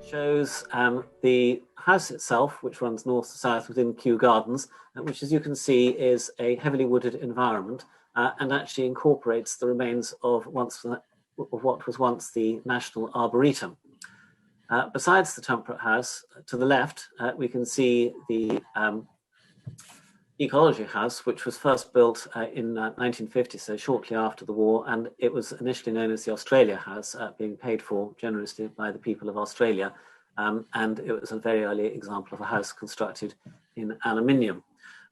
shows the house itself, which runs north to south within Kew Gardens, which, as you can see, is a heavily wooded environment and actually incorporates the remains of what was once the National Arboretum. Besides the Temperate House, to the left, we can see the Ecology House, which was first built in 1950, so shortly after the war, and it was initially known as the Australia House, being paid for generously by the people of Australia, and it was a very early example of a house constructed in aluminium.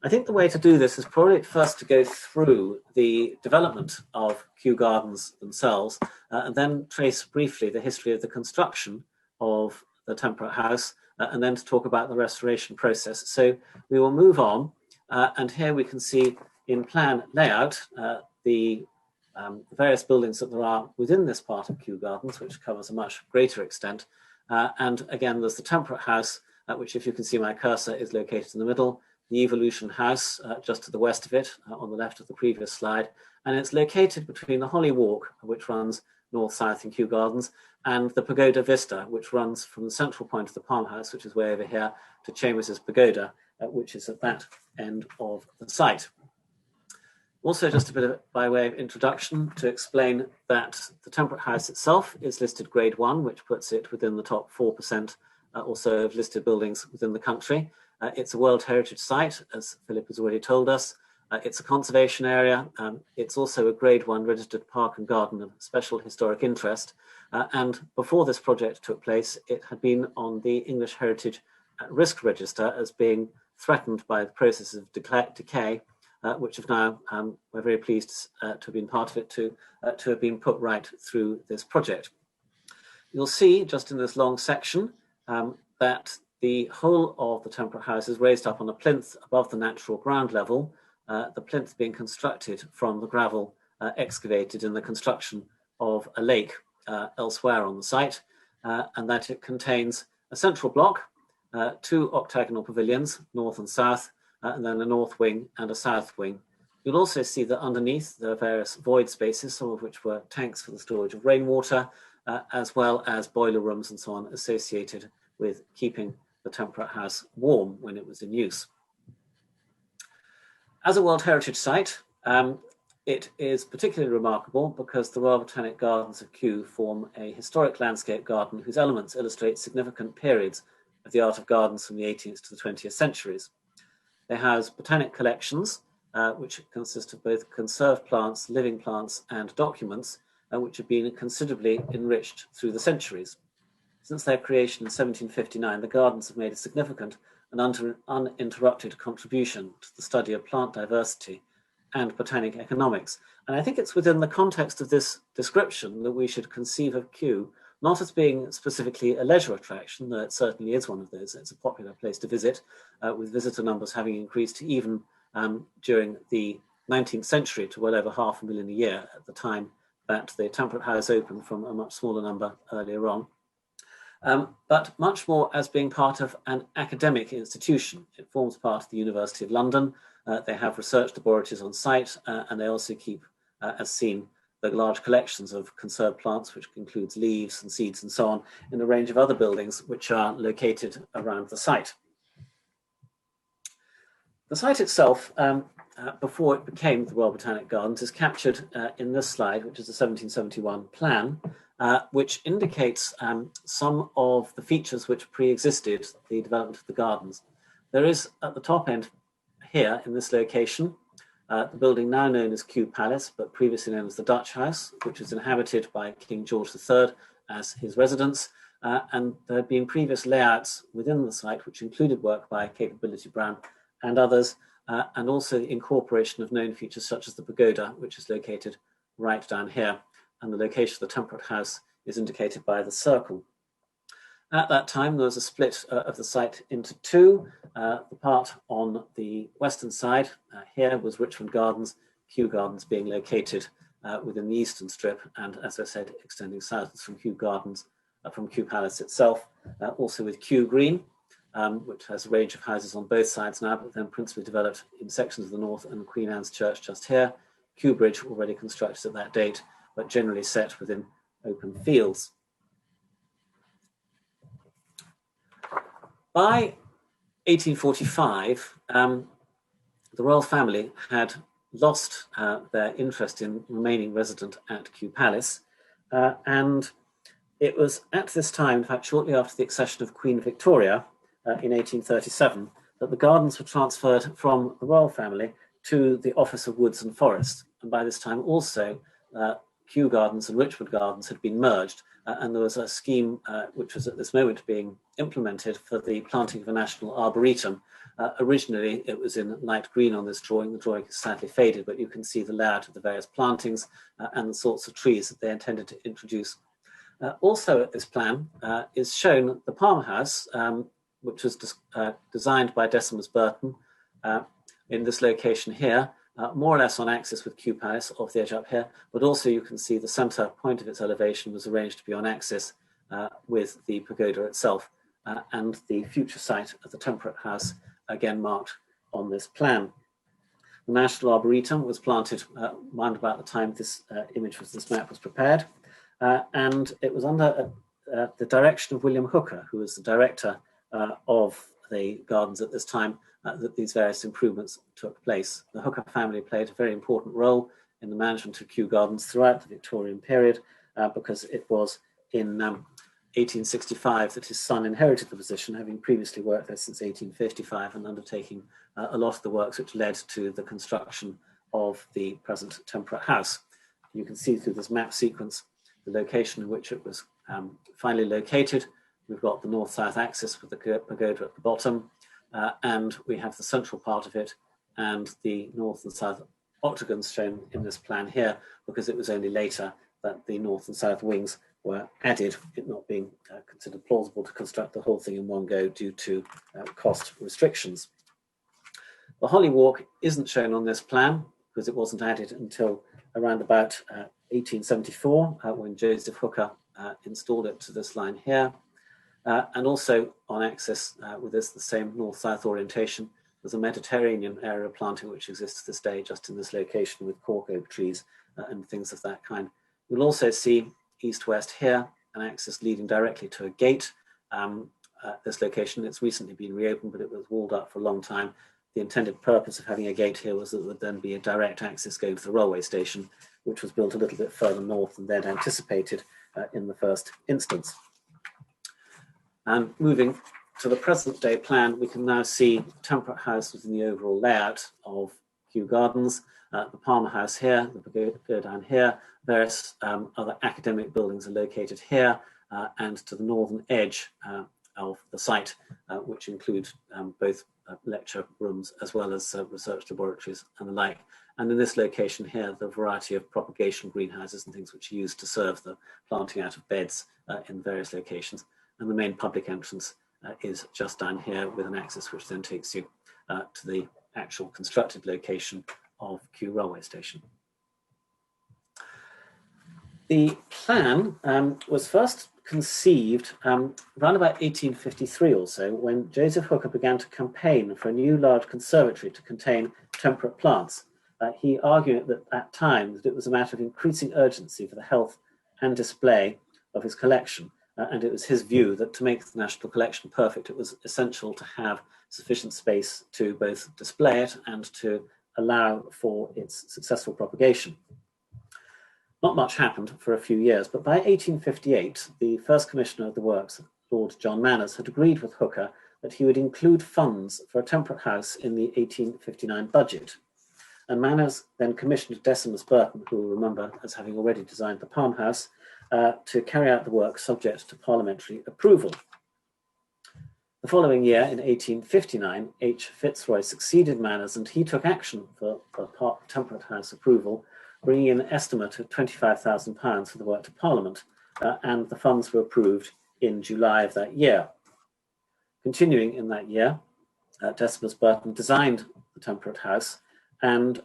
I think the way to do this is probably first to go through the development of Kew Gardens themselves, and then trace briefly the history of the construction of the Temperate House, and then to talk about the restoration process. So we will move on. And here we can see in plan layout the various buildings that there are within this part of Kew Gardens, which covers a much greater extent. And again, there's the Temperate House, which, if you can see my cursor, is located in the middle. The Evolution House, just to the west of it, on the left of the previous slide. And it's located between the Holly Walk, which runs north-south in Kew Gardens, and the Pagoda Vista, which runs from the central point of the Palm House, which is way over here, to Chambers' Pagoda, which is at that end of the site. Also, just a bit of, by way of introduction, to explain that the Temperate House itself is listed Grade 1, which puts it within the top 4% or so of listed buildings within the country. It's a World Heritage Site, as Philip has already told us. It's a conservation area. It's also a Grade 1 registered park and garden of special historic interest. And before this project took place, it had been on the English Heritage Risk Register as being threatened by the processes of decay, which have now, we're very pleased to have been part of it, to have been put right through this project. You'll see just in this long section that the whole of the Temperate House is raised up on a plinth above the natural ground level, the plinth being constructed from the gravel excavated in the construction of a lake elsewhere on the site, and that it contains a central block, two octagonal pavilions, north and south, and then a north wing and a south wing. You'll also see that underneath there are various void spaces, some of which were tanks for the storage of rainwater, as well as boiler rooms and so on associated with keeping the Temperate House warm when it was in use. As a World Heritage Site, it is particularly remarkable because the Royal Botanic Gardens of Kew form a historic landscape garden whose elements illustrate significant periods of the art of gardens from the 18th to the 20th centuries. They house botanic collections, which consist of both conserved plants, living plants, and documents, which have been considerably enriched through the centuries. Since their creation in 1759, the gardens have made a significant and uninterrupted contribution to the study of plant diversity and botanic economics. And I think it's within the context of this description that we should conceive of Kew not as being specifically a leisure attraction, though it certainly is one of those. It's a popular place to visit, with visitor numbers having increased even during the 19th century to well over 500,000 a year at the time that the Temperate House opened from a much smaller number earlier on. But much more as being part of an academic institution. It forms part of the University of London. They have research laboratories on site, and they also keep, as seen, the large collections of conserved plants, which includes leaves and seeds and so on, in a range of other buildings which are located around the site. The site itself, before it became the Royal Botanic Gardens, is captured in this slide, which is a 1771 plan, which indicates some of the features which pre-existed the development of the gardens. There is, at the top end here in this location, the building now known as Kew Palace, but previously known as the Dutch House, which was inhabited by King George III as his residence. And there had been previous layouts within the site, which included work by Capability Brown and others, and also the incorporation of known features such as the pagoda, which is located right down here. And the location of the Temperate House is indicated by the circle. At that time, there was a split of the site into two. The part on the western side here was Richmond Gardens, Kew Gardens being located within the eastern strip, and as I said, extending southwards from Kew Gardens, from Kew Palace itself, also with Kew Green, which has a range of houses on both sides now, but then principally developed in sections of the north, and Queen Anne's Church just here. Kew Bridge, already constructed at that date, but generally set within open fields. By 1845, the royal family had lost their interest in remaining resident at Kew Palace, and it was at this time, in fact, shortly after the accession of Queen Victoria in 1837, that the gardens were transferred from the royal family to the Office of Woods and Forests. And by this time also, Kew Gardens and Richwood Gardens had been merged, and there was a scheme which was at this moment being implemented for the planting of a national arboretum. Originally, it was in light green on this drawing. The drawing is sadly faded, but you can see the layout of the various plantings and the sorts of trees that they intended to introduce. Also at this plan is shown the Palmer House, which was designed by Decimus Burton in this location here, more or less on axis with Kew Palace off the edge up here, but also you can see the center point of its elevation was arranged to be on axis with the pagoda itself, and the future site of the Temperate House again marked on this plan. The National Arboretum was planted around about the time this map was prepared, and it was under the direction of William Hooker, who was the director of the gardens at this time, that these various improvements took place. The Hooker family played a very important role in the management of Kew Gardens throughout the Victorian period, because it was in 1865 that his son inherited the position, having previously worked there since 1855 and undertaking a lot of the works which led to the construction of the present Temperate House. You can see through this map sequence the location in which it was finally located. We've got the north-south axis with the pagoda at the bottom, and we have the central part of it and the north and south octagons shown in this plan here, because it was only later that the north and south wings were added, it not being considered plausible to construct the whole thing in one go due to cost restrictions. The Holly Walk isn't shown on this plan because it wasn't added until around about 1874 when Joseph Hooker installed it to this line here. And also on axis with the same north-south orientation, there's a Mediterranean area of planting which exists to this day just in this location with cork oak trees and things of that kind. You'll also see east-west here, an axis leading directly to a gate. This location, it's recently been reopened, but it was walled up for a long time. The intended purpose of having a gate here was that there would then be a direct access going to the railway station, which was built a little bit further north than they'd anticipated in the first instance. And moving to the present day plan, we can now see Temperate House within the overall layout of Kew Gardens, the Palmer House here, the pagoda down here, various other academic buildings are located here, and to the northern edge of the site, which include both lecture rooms as well as research laboratories and the like. And in this location here, the variety of propagation greenhouses and things which are used to serve the planting out of beds in various locations. And the main public entrance is just down here with an access which then takes you to the actual constructed location of Kew Railway Station. The plan was first conceived around about 1853 or so, when Joseph Hooker began to campaign for a new large conservatory to contain temperate plants. He argued at that time that it was a matter of increasing urgency for the health and display of his collection. And it was his view that to make the national collection perfect, it was essential to have sufficient space to both display it and to allow for its successful propagation. Not much happened for a few years, but by 1858, the first commissioner of the works, Lord John Manners, had agreed with Hooker that he would include funds for a temperate house in the 1859 budget. And Manners then commissioned Decimus Burton, who we'll remember as having already designed the Palm House, to carry out the work subject to parliamentary approval. The following year, in 1859, H. Fitzroy succeeded Manners, and he took action for Temperate House approval, bringing in an estimate of £25,000 for the work to Parliament, and the funds were approved in July of that year. Continuing in that year, Decimus Burton designed the Temperate House, and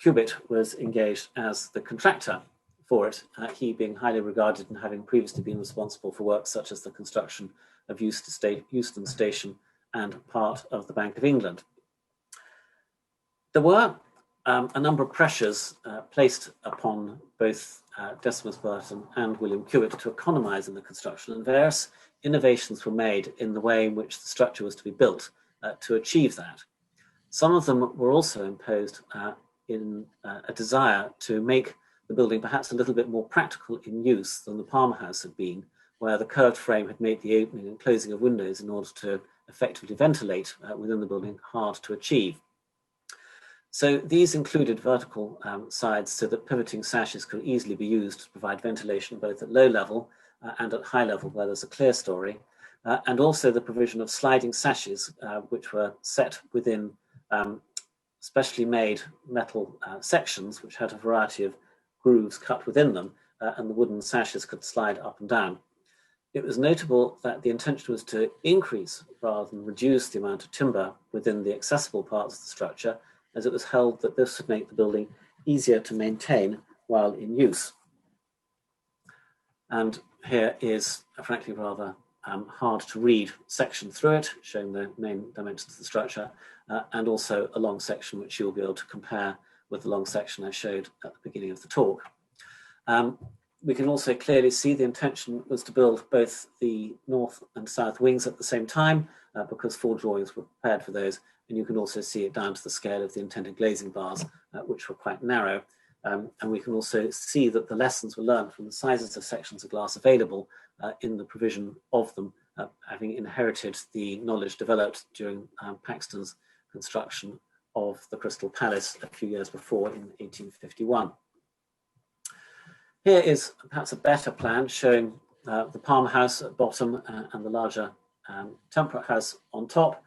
Cubitt was engaged as the contractor for it, he being highly regarded and having previously been responsible for works such as the construction of Euston Station and part of the Bank of England. There were a number of pressures placed upon both Decimus Burton and William Kewitt to economise in the construction, and various innovations were made in the way in which the structure was to be built to achieve that. Some of them were also imposed in a desire to make the building perhaps a little bit more practical in use than the Palmer House had been, where the curved frame had made the opening and closing of windows in order to effectively ventilate within the building hard to achieve. So these included vertical sides so that pivoting sashes could easily be used to provide ventilation both at low level and at high level where there's a clear story, and also the provision of sliding sashes which were set within specially made metal sections which had a variety of grooves cut within them, and the wooden sashes could slide up and down. It was notable that the intention was to increase rather than reduce the amount of timber within the accessible parts of the structure, as it was held that this would make the building easier to maintain while in use. And here is a frankly rather hard to read section through it, showing the main dimensions of the structure, and also a long section which you'll be able to compare with the long section I showed at the beginning of the talk. We can also clearly see the intention was to build both the north and south wings at the same time, because 4 drawings were prepared for those, and you can also see it down to the scale of the intended glazing bars, which were quite narrow. And we can also see that the lessons were learned from the sizes of sections of glass available in the provision of them, having inherited the knowledge developed during Paxton's construction of the Crystal Palace a few years before in 1851. Here is perhaps a better plan showing the Palmer House at bottom and the larger Temperate House on top,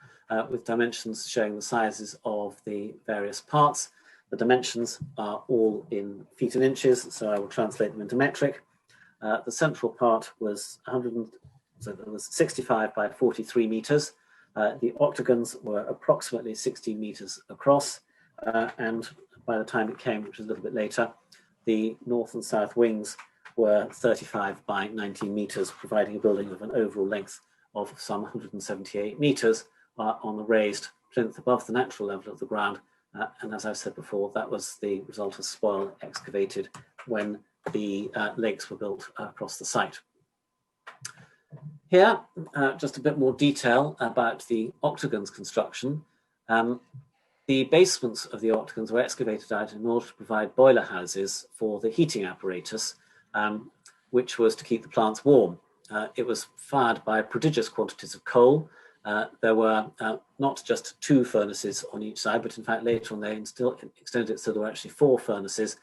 with dimensions showing the sizes of the various parts. The dimensions are all in feet and inches, so I will translate them into metric. The central part was 65 by 43 meters. The octagons were approximately 16 meters across, and by the time it came, which was a little bit later, the north and south wings were 35 by 19 meters, providing a building of an overall length of some 178 meters on the raised plinth above the natural level of the ground. And as I've said before, that was the result of spoil excavated when the lakes were built across the site. Here, just a bit more detail about the octagon's construction. The basements of the octagons were excavated out in order to provide boiler houses for the heating apparatus, which was to keep the plants warm. It was fired by prodigious quantities of coal. There were not just 2 furnaces on each side, but in fact later on they extended it so there were actually 4 furnaces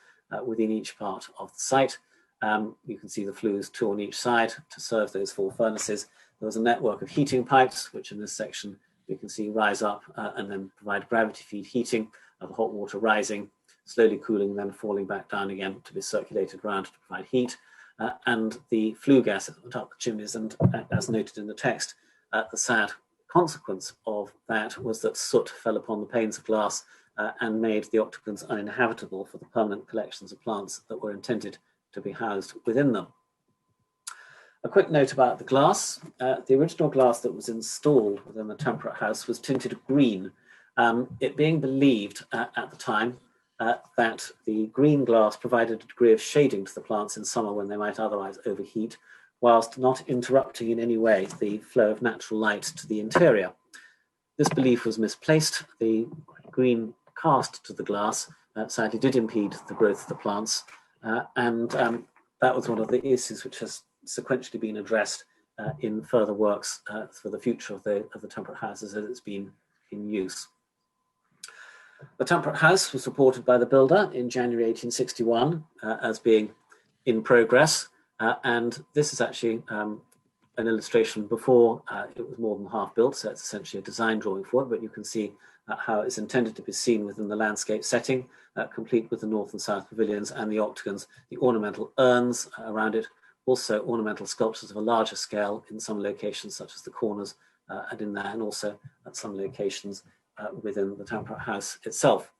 within each part of the site. You can see the flues 2 on each side to serve those 4 furnaces. There was a network of heating pipes, which in this section we can see rise up and then provide gravity feed heating of the hot water rising, slowly cooling, then falling back down again to be circulated around to provide heat. And the flue gas that went up the chimneys, and as noted in the text, the sad consequence of that was that soot fell upon the panes of glass and made the octagons uninhabitable for the permanent collections of plants that were intended to be housed within them. A quick note about the glass. The original glass that was installed within the Temperate House was tinted green, it being believed at the time that the green glass provided a degree of shading to the plants in summer when they might otherwise overheat, whilst not interrupting in any way the flow of natural light to the interior. This belief was misplaced. The green cast to the glass sadly did impede the growth of the plants, and that was one of the issues which has sequentially been addressed in further works for the future of the Temperate House as it's been in use. The Temperate House was reported by the builder in January 1861 as being in progress, and this is actually an illustration before it was more than half built, so it's essentially a design drawing for it, but you can see how it's intended to be seen within the landscape setting, complete with the north and south pavilions and the octagons, the ornamental urns around it, also ornamental sculptures of a larger scale in some locations such as the corners and in there, and also at some locations within the Temperate House itself.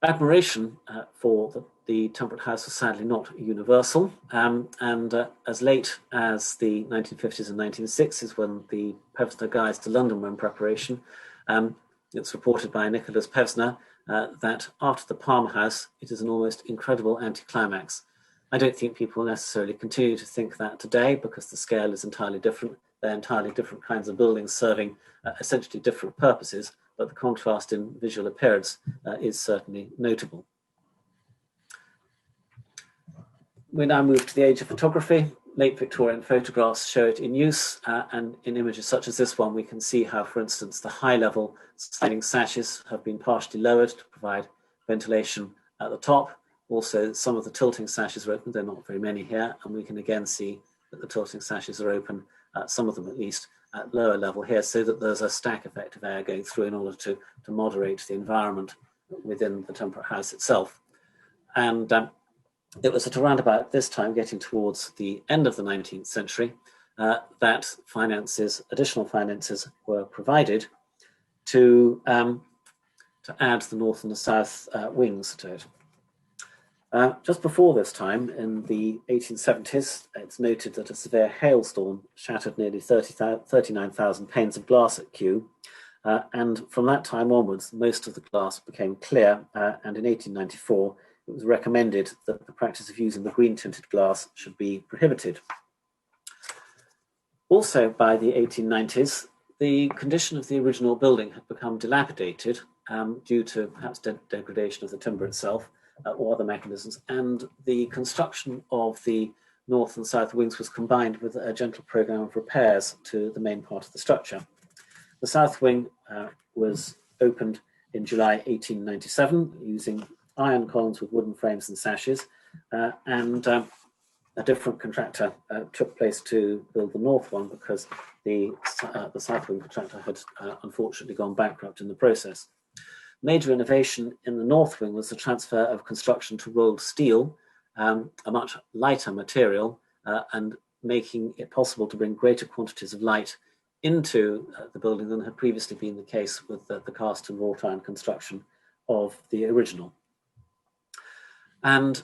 Admiration for the Temperate House was sadly not universal, and as late as the 1950s and 1960s, when the Pevsner Guides to London were in preparation, it's reported by Nicholas Pevsner that after the Palmer House, it is an almost incredible anticlimax. I don't think people necessarily continue to think that today because the scale is entirely different. They're entirely different kinds of buildings serving essentially different purposes, but the contrast in visual appearance is certainly notable. We now move to the age of photography. Late Victorian photographs show it in use, and in images such as this one, we can see how, for instance, the high-level sliding sashes have been partially lowered to provide ventilation at the top. Also, some of the tilting sashes are open. There are not very many here, and we can again see that the tilting sashes are open, some of them at least, at lower level here, so that there's a stack effect of air going through in order to moderate the environment within the Temperate House itself. And it was at around about this time, getting towards the end of the 19th century, that additional finances were provided to add the north and the south wings to it. Just before this time, in the 1870s, it's noted that a severe hailstorm shattered nearly 39,000 panes of glass at Kew. And from that time onwards, most of the glass became clear, and in 1894, it was recommended that the practice of using the green tinted glass should be prohibited. Also, by the 1890s, the condition of the original building had become dilapidated due to perhaps degradation of the timber itself or other mechanisms, and the construction of the north and south wings was combined with a gentle program of repairs to the main part of the structure. The south wing was opened in July 1897 using iron columns with wooden frames and sashes, and a different contractor took place to build the north one because the south wing contractor had unfortunately gone bankrupt in the process. Major innovation in the north wing was the transfer of construction to rolled steel, a much lighter material, and making it possible to bring greater quantities of light into the building than had previously been the case with the cast and wrought iron construction of the original. And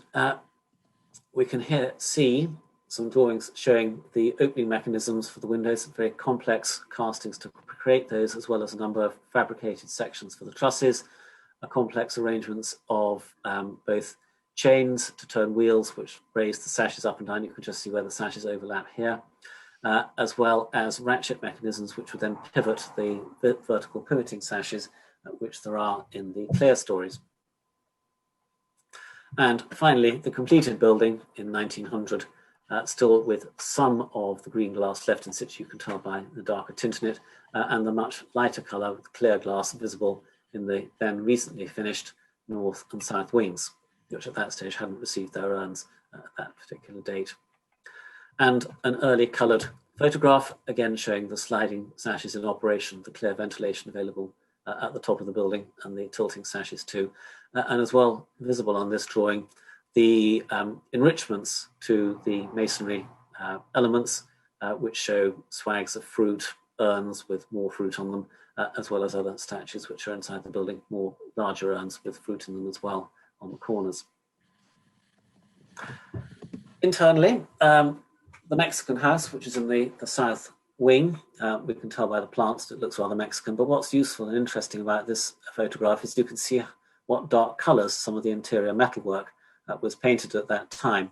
we can here see some drawings showing the opening mechanisms for the windows, very complex castings to create those, as well as a number of fabricated sections for the trusses, complex arrangements of both chains to turn wheels, which raise the sashes up and down. You can just see where the sashes overlap here, as well as ratchet mechanisms, which would then pivot the vertical pivoting sashes, which there are in the clear stories. And finally, the completed building in 1900, still with some of the green glass left in situ, you can tell by the darker tint in it, and the much lighter colour with clear glass visible in the then recently finished north and south wings, which at that stage hadn't received their urns at that particular date. And an early coloured photograph, again showing the sliding sashes in operation, the clear ventilation available at the top of the building, and the tilting sashes too. And as well, visible on this drawing, the enrichments to the masonry elements, which show swags of fruit, urns with more fruit on them, as well as other statues which are inside the building, more larger urns with fruit in them as well on the corners. Internally, the Mexican house, which is in the south wing, we can tell by the plants that it looks rather Mexican, but what's useful and interesting about this photograph is you can see what dark colours some of the interior metalwork was painted at that time,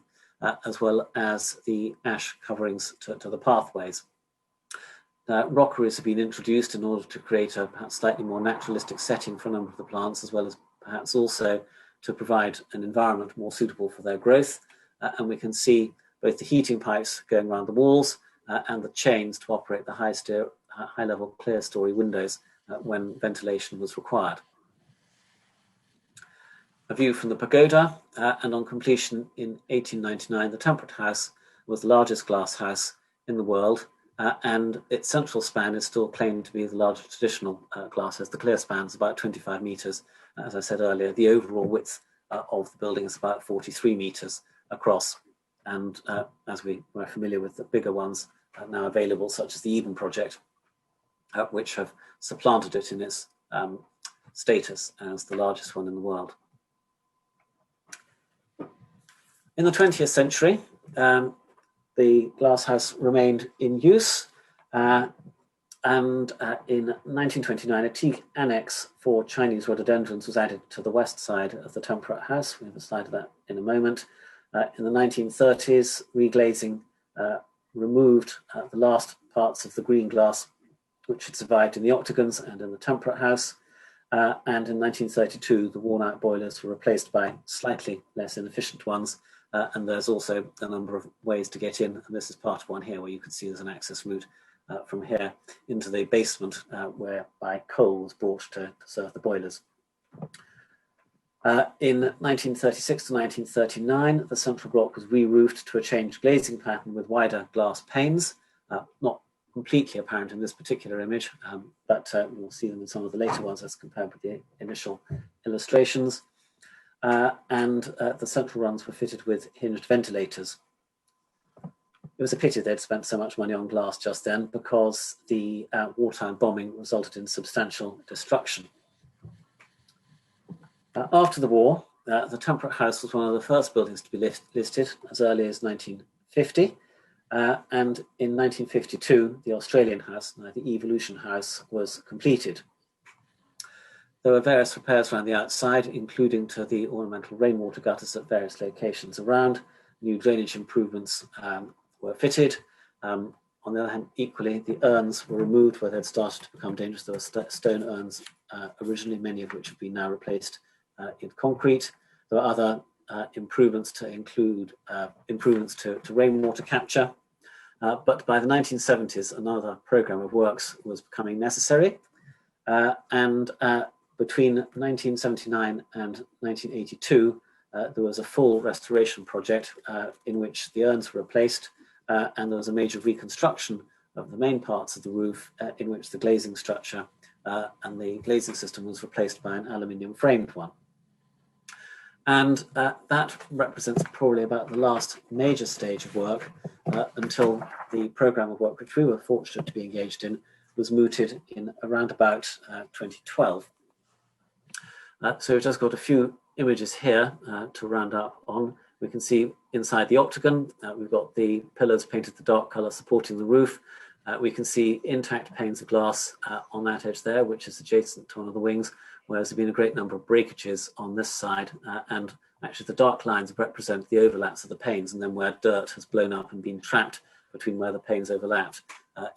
as well as the ash coverings to the pathways. Rockeries have been introduced in order to create a perhaps slightly more naturalistic setting for a number of the plants, as well as perhaps also to provide an environment more suitable for their growth. And we can see both the heating pipes going around the walls and the chains to operate the high-level clear story windows when ventilation was required. A view from the pagoda, and on completion in 1899, the Temperate House was the largest glass house in the world, and its central span is still claimed to be the largest traditional glass house. The clear span is about 25 metres. As I said earlier, the overall width of the building is about 43 metres across. And as we're familiar with, the bigger ones are now available, such as the Eden Project, which have supplanted it in its status as the largest one in the world. In the 20th century, the glasshouse remained in use, and in 1929, a teak annex for Chinese rhododendrons was added to the west side of the Temperate House. We have a slide of that in a moment. In the 1930s, reglazing removed the last parts of the green glass which had survived in the octagons and in the Temperate House. And in 1932, the worn-out boilers were replaced by slightly less inefficient ones. And there's also a number of ways to get in. And this is part of one here where you can see there's an access route from here into the basement whereby coal was brought to serve the boilers. In 1936 to 1939, the central block was re-roofed to a changed glazing pattern with wider glass panes, not completely apparent in this particular image, but we'll see them in some of the later ones as compared with the initial illustrations. And the central runs were fitted with hinged ventilators. It was a pity they'd spent so much money on glass just then, because the wartime bombing resulted in substantial destruction. After the war, the Temperate House was one of the first buildings to be listed as early as 1950. And in 1952, the Australian house, the Evolution House, was completed. There were various repairs around the outside, including to the ornamental rainwater gutters at various locations around. New drainage improvements were fitted. On the other hand, equally, the urns were removed where they'd started to become dangerous. There were stone urns originally, many of which have been now replaced in concrete. There were other improvements to include improvements to rainwater capture. But by the 1970s, another program of works was becoming necessary. And between 1979 and 1982, there was a full restoration project in which the urns were replaced, and there was a major reconstruction of the main parts of the roof in which the glazing structure and the glazing system was replaced by an aluminium framed one. And that represents probably about the last major stage of work until the program of work, which we were fortunate to be engaged in, was mooted in around about 2012. So we've just got a few images here to round up on. We can see inside the octagon, we've got the pillars painted the dark color supporting the roof. We can see intact panes of glass on that edge there, which is adjacent to one of the wings, whereas there have been a great number of breakages on this side. And actually the dark lines represent the overlaps of the panes, and then where dirt has blown up and been trapped between where the panes overlapped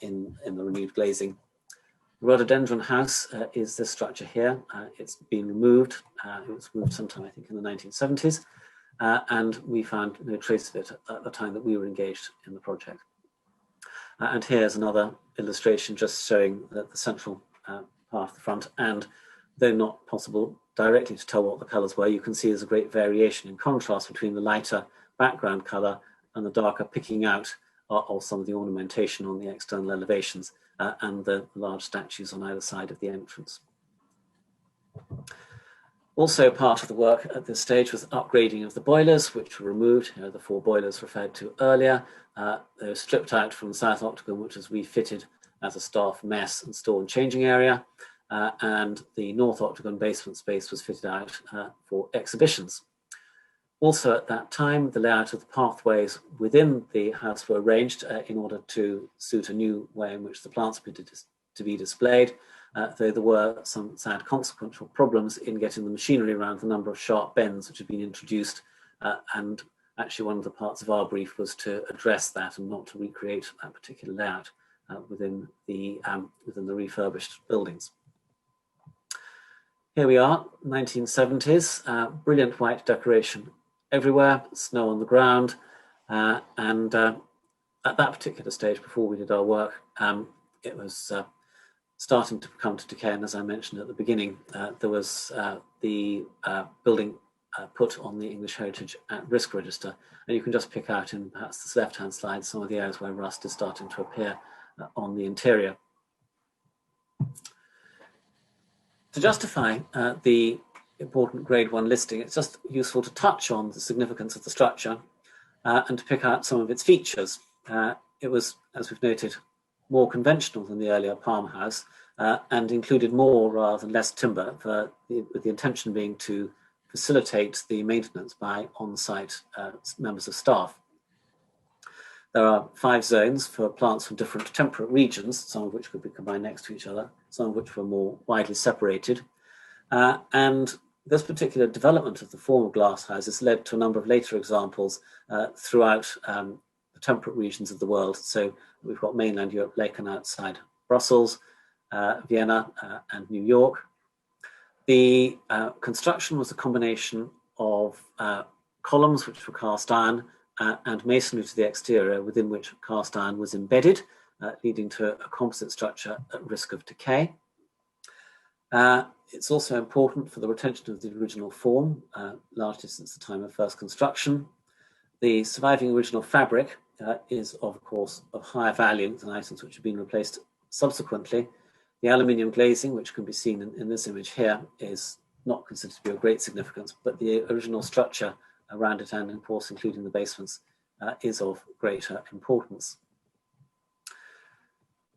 in the renewed glazing. The rhododendron house is this structure here. It's been removed. It was moved sometime, I think, in the 1970s. And we found no trace of it at the time that we were engaged in the project. And here's another illustration just showing that the central part of the front, and though not possible directly to tell what the colours were, you can see there's a great variation in contrast between the lighter background colour and the darker picking out of some of the ornamentation on the external elevations and the large statues on either side of the entrance. Also part of the work at this stage was upgrading of the boilers, which were removed. Here are the 4 boilers referred to earlier. They were stripped out from the South Octagon, which was refitted as a staff mess and store and changing area. And the North Octagon basement space was fitted out for exhibitions. Also at that time, the layout of the pathways within the house were arranged in order to suit a new way in which the plants were to be displayed, though there were some sad consequential problems in getting the machinery around the number of sharp bends which had been introduced, and actually one of the parts of our brief was to address that and not to recreate that particular layout within the refurbished buildings. Here we are, 1970s, brilliant white decoration everywhere, snow on the ground, and at that particular stage, before we did our work, it was starting to come to decay, and as I mentioned at the beginning, there was the building put on the English Heritage at Risk Register, and you can just pick out in perhaps this left-hand slide some of the areas where rust is starting to appear on the interior. To justify the important grade 1 listing, it's just useful to touch on the significance of the structure and to pick out some of its features. It was, as we've noted, more conventional than the earlier Palm House and included more rather than less timber, with the intention being to facilitate the maintenance by on-site members of staff. There are 5 zones for plants from different temperate regions, some of which could be combined next to each other, some of which were more widely separated. And this particular development of the form of glass houses led to a number of later examples throughout the temperate regions of the world. So we've got mainland Europe, Laeken outside Brussels, Vienna, and New York. The construction was a combination of columns which were cast iron and masonry to the exterior, within which cast iron was embedded, leading to a composite structure at risk of decay. It's also important for the retention of the original form, largely since the time of first construction. The surviving original fabric is, of course, of higher value than items which have been replaced subsequently. The aluminium glazing, which can be seen in this image here, is not considered to be of great significance, but the original structure around it, and of course including the basements, is of greater importance.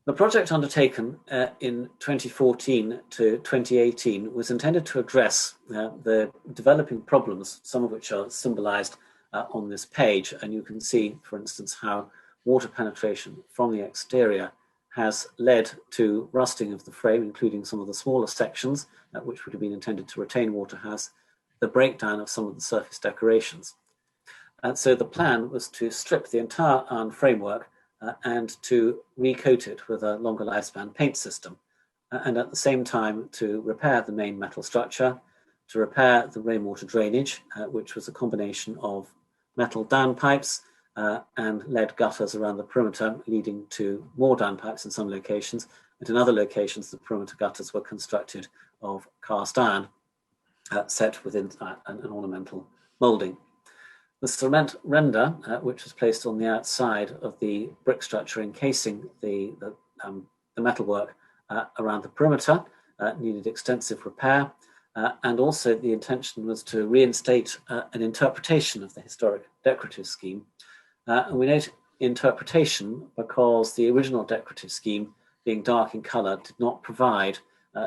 The project undertaken in 2014 to 2018 was intended to address the developing problems, some of which are symbolized on this page. And you can see, for instance, how water penetration from the exterior has led to rusting of the frame, including some of the smaller sections, which would have been intended to retain water house, the breakdown of some of the surface decorations. And so the plan was to strip the entire iron framework and to recoat it with a longer lifespan paint system, and at the same time to repair the main metal structure, to repair the rainwater drainage, which was a combination of metal downpipes and lead gutters around the perimeter, leading to more downpipes in some locations, and in other locations the perimeter gutters were constructed of cast iron set within an ornamental moulding. The cement render, which was placed on the outside of the brick structure encasing the metalwork around the perimeter, needed extensive repair, and also the intention was to reinstate an interpretation of the historic decorative scheme. And we note interpretation because the original decorative scheme, being dark in colour, did not provide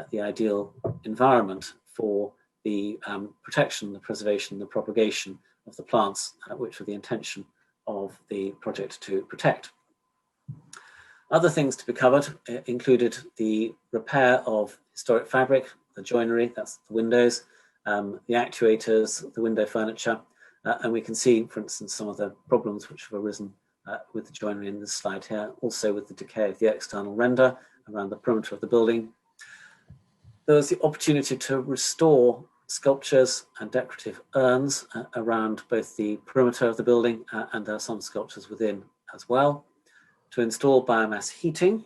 the ideal environment for the protection, the preservation, the propagation of the plants, which were the intention of the project to protect. Other things to be covered included the repair of historic fabric, the joinery, that's the windows, the actuators, the window furniture, and we can see, for instance, some of the problems which have arisen with the joinery in this slide here, also with the decay of the external render around the perimeter of the building. There was the opportunity to restore sculptures and decorative urns around both the perimeter of the building and there are some sculptures within as well. To install biomass heating,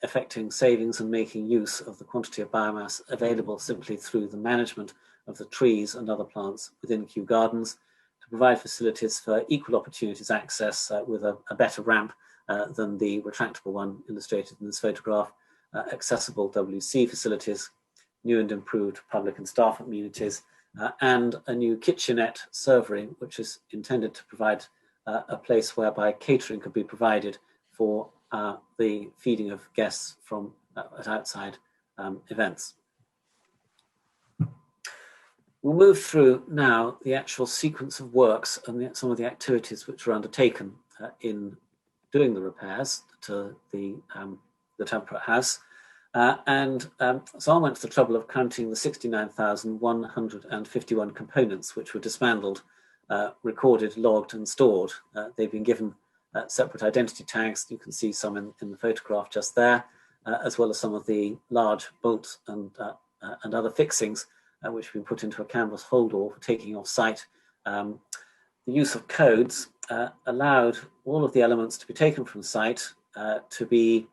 affecting savings and making use of the quantity of biomass available simply through the management of the trees and other plants within Kew Gardens, to provide facilities for equal opportunities access with a better ramp than the retractable one illustrated in this photograph, accessible WC facilities, new and improved public and staff amenities, and a new kitchenette servery, which is intended to provide a place whereby catering could be provided for the feeding of guests from at outside events. We'll move through now the actual sequence of works and some of the activities which were undertaken in doing the repairs to the Temperate House. So I went to the trouble of counting the 69,151 components which were dismantled, recorded, logged and stored. They've been given separate identity tags. You can see some in the photograph just there, as well as some of the large bolts and other fixings which have been put into a canvas holdall for taking off site. The use of codes allowed all of the elements to be taken from site, to be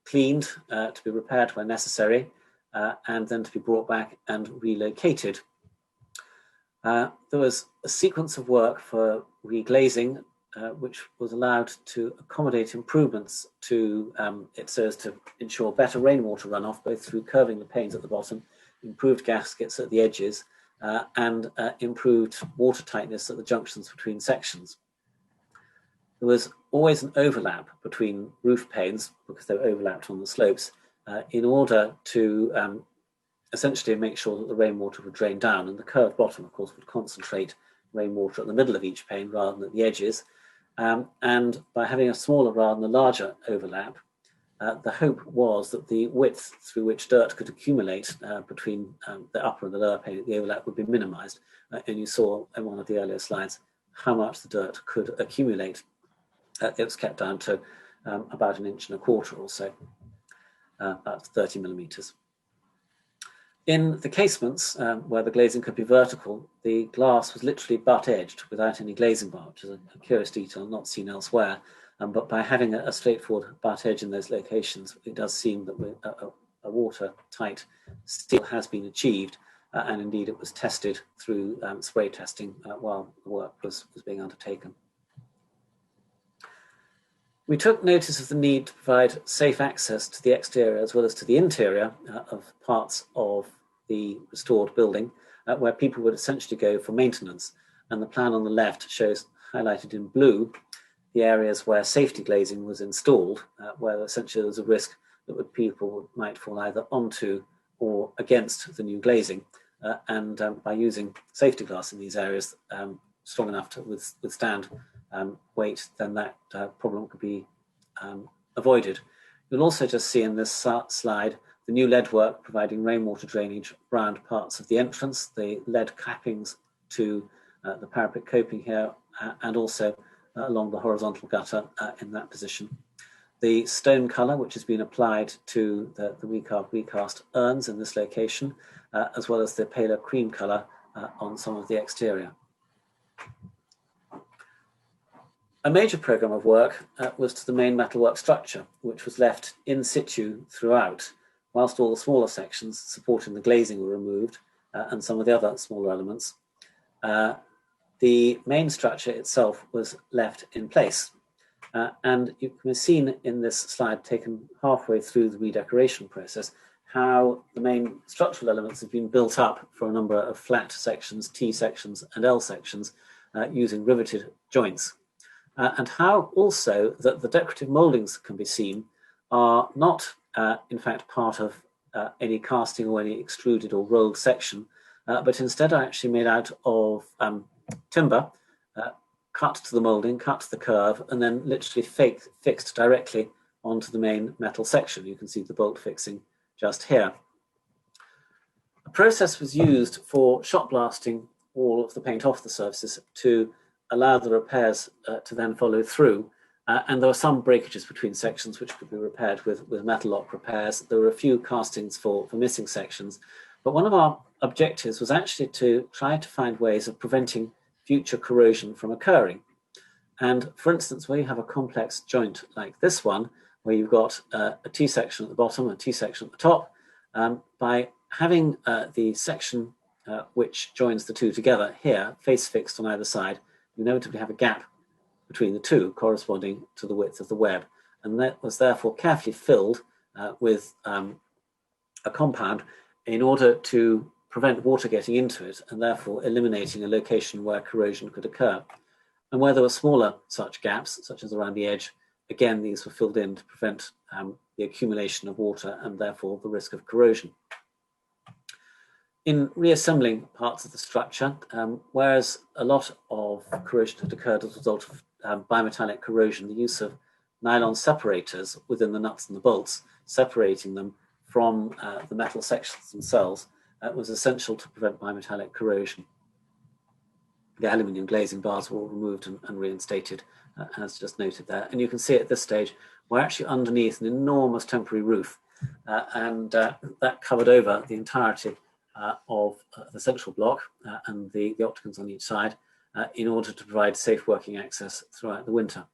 cleaned, to be repaired where necessary, and then to be brought back and relocated. There was a sequence of work for reglazing, which was allowed to accommodate improvements to it so as to ensure better rainwater runoff, both through curving the panes at the bottom, improved gaskets at the edges, and improved water tightness at the junctions between sections. There was always an overlap between roof panes, because they were overlapped on the slopes, in order to essentially make sure that the rainwater would drain down, and the curved bottom, of course, would concentrate rainwater at the middle of each pane rather than at the edges. And by having a smaller rather than a larger overlap, the hope was that the width through which dirt could accumulate between the upper and the lower pane at the overlap would be minimized. And you saw in one of the earlier slides how much the dirt could accumulate. It was kept down to about 1.25 inches or so, about 30 millimeters. In the casements, where the glazing could be vertical, the glass was literally butt-edged without any glazing bar, which is a curious detail not seen elsewhere. But by having a straightforward butt edge in those locations, it does seem that a watertight seal has been achieved, and indeed it was tested through spray testing while the work was being undertaken. We took notice of the need to provide safe access to the exterior as well as to the interior of parts of the restored building, where people would essentially go for maintenance. And the plan on the left shows, highlighted in blue, the areas where safety glazing was installed, where essentially there was a risk that people might fall either onto or against the new glazing. And by using safety glass in these areas strong enough to withstand weight, then that problem could be avoided. You'll also just see in this slide the new lead work providing rainwater drainage around parts of the entrance, the lead cappings to the parapet coping here, and also along the horizontal gutter in that position. The stone colour, which has been applied to the recast urns in this location, as well as the paler cream colour on some of the exterior. A major programme of work was to the main metalwork structure, which was left in situ throughout, whilst all the smaller sections supporting the glazing were removed and some of the other smaller elements. The main structure itself was left in place. And you can be seen in this slide, taken halfway through the redecoration process, how the main structural elements have been built up for a number of flat sections, T sections and L sections, using riveted joints. And how also that the decorative mouldings can be seen are not, in fact, part of any casting or any extruded or rolled section, but instead are actually made out of timber, cut to the moulding, cut to the curve, and then literally fixed directly onto the main metal section. You can see the bolt fixing just here. A process was used for shot blasting all of the paint off the surfaces to allow the repairs to then follow through. And there were some breakages between sections which could be repaired with metal lock repairs. There were a few castings for missing sections. But one of our objectives was actually to try to find ways of preventing future corrosion from occurring. And for instance, where you have a complex joint like this one, where you've got a T section at the bottom, a T section at the top, by having the section which joins the two together here, face fixed on either side, you inevitably have a gap between the two corresponding to the width of the web. And that was therefore carefully filled with a compound in order to prevent water getting into it and therefore eliminating a location where corrosion could occur. And where there were smaller such gaps, such as around the edge, again, these were filled in to prevent the accumulation of water and therefore the risk of corrosion. In reassembling parts of the structure, whereas a lot of corrosion had occurred as a result of bimetallic corrosion, the use of nylon separators within the nuts and the bolts, separating them from the metal sections themselves, was essential to prevent bimetallic corrosion. The aluminium glazing bars were all removed and reinstated, as just noted there. And you can see at this stage, we're actually underneath an enormous temporary roof, and that covered over the entirety of the central block and the octagons on each side in order to provide safe working access throughout the winter.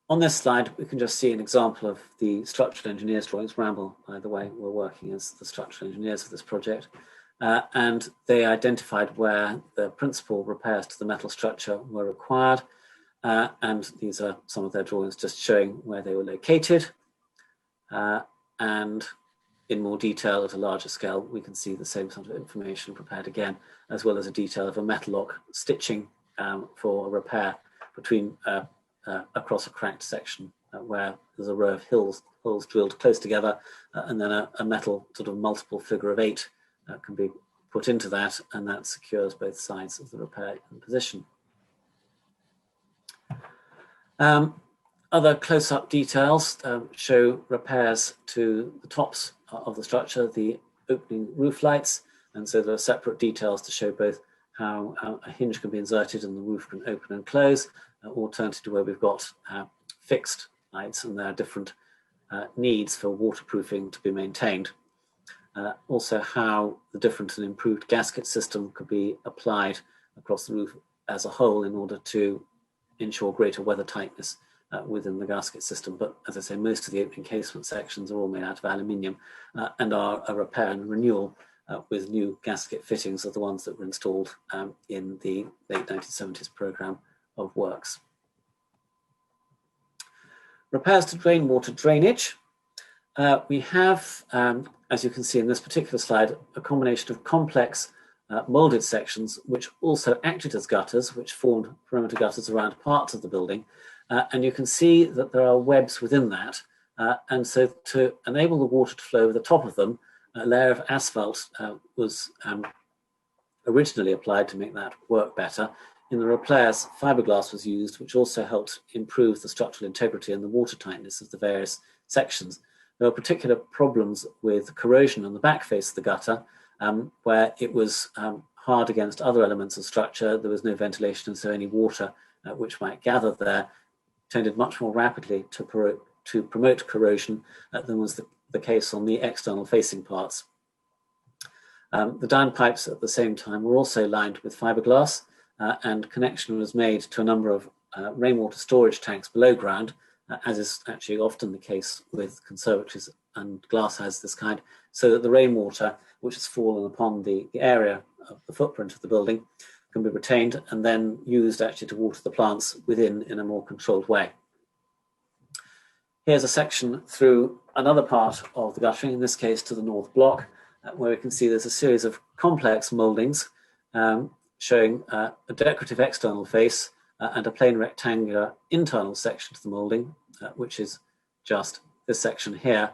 On this slide, we can just see an example of the structural engineers' drawings. Ramble, by the way, were working as the structural engineers of this project. And they identified where the principal repairs to the metal structure were required. And these are some of their drawings just showing where they were located. And in more detail at a larger scale, we can see the same sort of information prepared again, as well as a detail of a metal lock stitching for a repair between across a cracked section where there's a row of holes drilled close together, and then a metal sort of multiple figure of 8 can be put into that, and that secures both sides of the repair in position. Other close-up details show repairs to the tops of the structure, the opening roof lights, and so there are separate details to show both how a hinge can be inserted and the roof can open and close, alternative to where we've got fixed lights and there are different needs for waterproofing to be maintained. Also how the different and improved gasket system could be applied across the roof as a whole in order to ensure greater weather tightness within the gasket system. But as I say, most of the opening casement sections are all made out of aluminium and are a repair and renewal with new gasket fittings of the ones that were installed in the late 1970s programme of works. Repairs to rainwater drainage. We have, as you can see in this particular slide, a combination of complex moulded sections which also acted as gutters, which formed perimeter gutters around parts of the building. And you can see that there are webs within that. And so to enable the water to flow over the top of them, a layer of asphalt was originally applied to make that work better. In the repairs, fiberglass was used, which also helped improve the structural integrity and the water tightness of the various sections. There were particular problems with corrosion on the back face of the gutter, where it was hard against other elements of structure. There was no ventilation, and so any water which might gather there tended much more rapidly to promote corrosion than was the case on the external facing parts. The downpipes at the same time were also lined with fiberglass, and connection was made to a number of rainwater storage tanks below ground, as is actually often the case with conservatories and glasshouses this kind, so that the rainwater which has fallen upon the area of the footprint of the building can be retained and then used actually to water the plants within in a more controlled way. Here's a section through another part of the guttering, in this case to the north block, where we can see there's a series of complex mouldings showing a decorative external face and a plain rectangular internal section to the moulding, which is just this section here.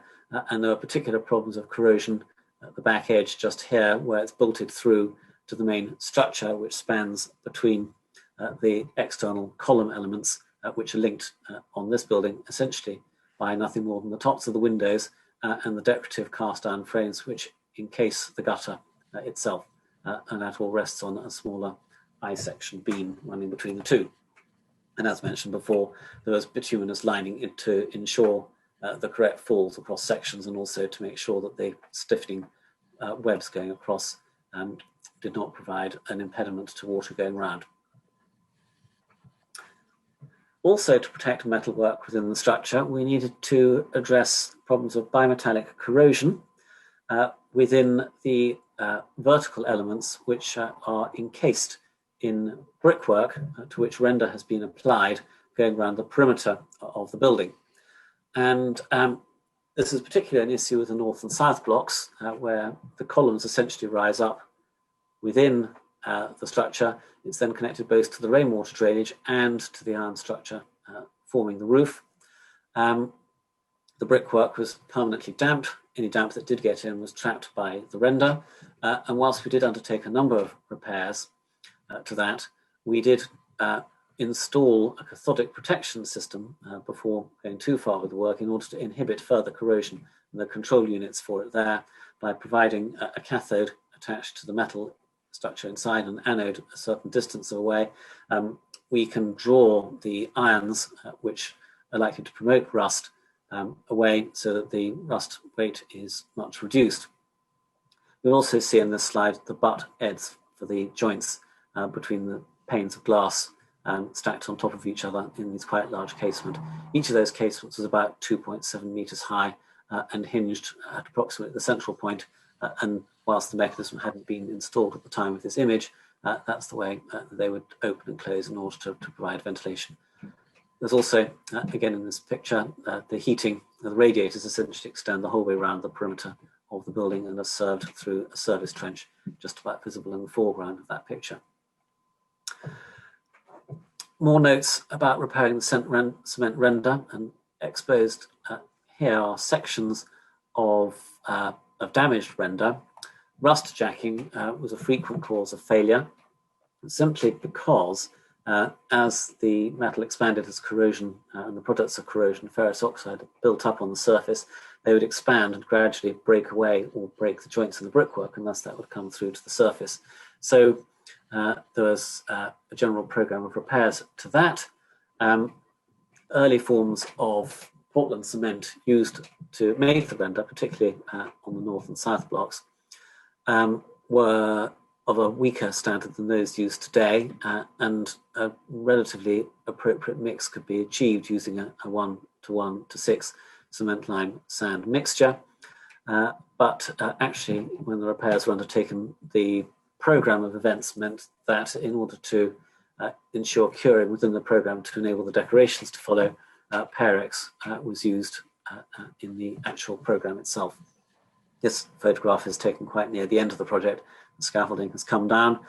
And there are particular problems of corrosion at the back edge just here, where it's bolted through to the main structure, which spans between the external column elements, which are linked on this building essentially by nothing more than the tops of the windows and the decorative cast iron frames which encase the gutter itself, and that all rests on a smaller I-section beam running between the two. And as mentioned before, there was bituminous lining to ensure the correct falls across sections, and also to make sure that the stiffening webs going across did not provide an impediment to water going round. Also, to protect metalwork within the structure, we needed to address problems of bimetallic corrosion within the vertical elements which are encased in brickwork to which render has been applied going around the perimeter of the building. And this is particularly an issue with the north and south blocks, where the columns essentially rise up within the structure. It's then connected both to the rainwater drainage and to the iron structure forming the roof. The brickwork was permanently damped. Any damp that did get in was trapped by the render. And whilst we did undertake a number of repairs to that, we did install a cathodic protection system before going too far with the work in order to inhibit further corrosion, and the control units for it there by providing a cathode attached to the metal structure inside and anode a certain distance away. We can draw the ions which are likely to promote rust away so that the rust rate is much reduced. You'll also see in this slide the butt ends for the joints between the panes of glass stacked on top of each other in these quite large casement. Each of those casements was about 2.7 meters high and hinged at approximately the central point. And whilst the mechanism hadn't been installed at the time of this image, that's the way they would open and close in order to provide ventilation. There's also, again in this picture, the heating, the radiators essentially extend the whole way around the perimeter of the building and are served through a service trench just about visible in the foreground of that picture. More notes about repairing the cement render, and exposed here are sections of damaged render. Rust jacking was a frequent cause of failure, simply because As the metal expanded as corrosion and the products of corrosion, ferrous oxide, built up on the surface, they would expand and gradually break away or break the joints in the brickwork, and thus that would come through to the surface. So there was a general program of repairs to that. Early forms of Portland cement used to make the render, particularly on the north and south blocks, were of a weaker standard than those used today, and a relatively appropriate mix could be achieved using a 1:1:6 cement lime sand mixture. But actually, when the repairs were undertaken, the program of events meant that in order to ensure curing within the program to enable the decorations to follow, Parex was used in the actual program itself. This photograph is taken quite near the end of the project. The scaffolding has come down.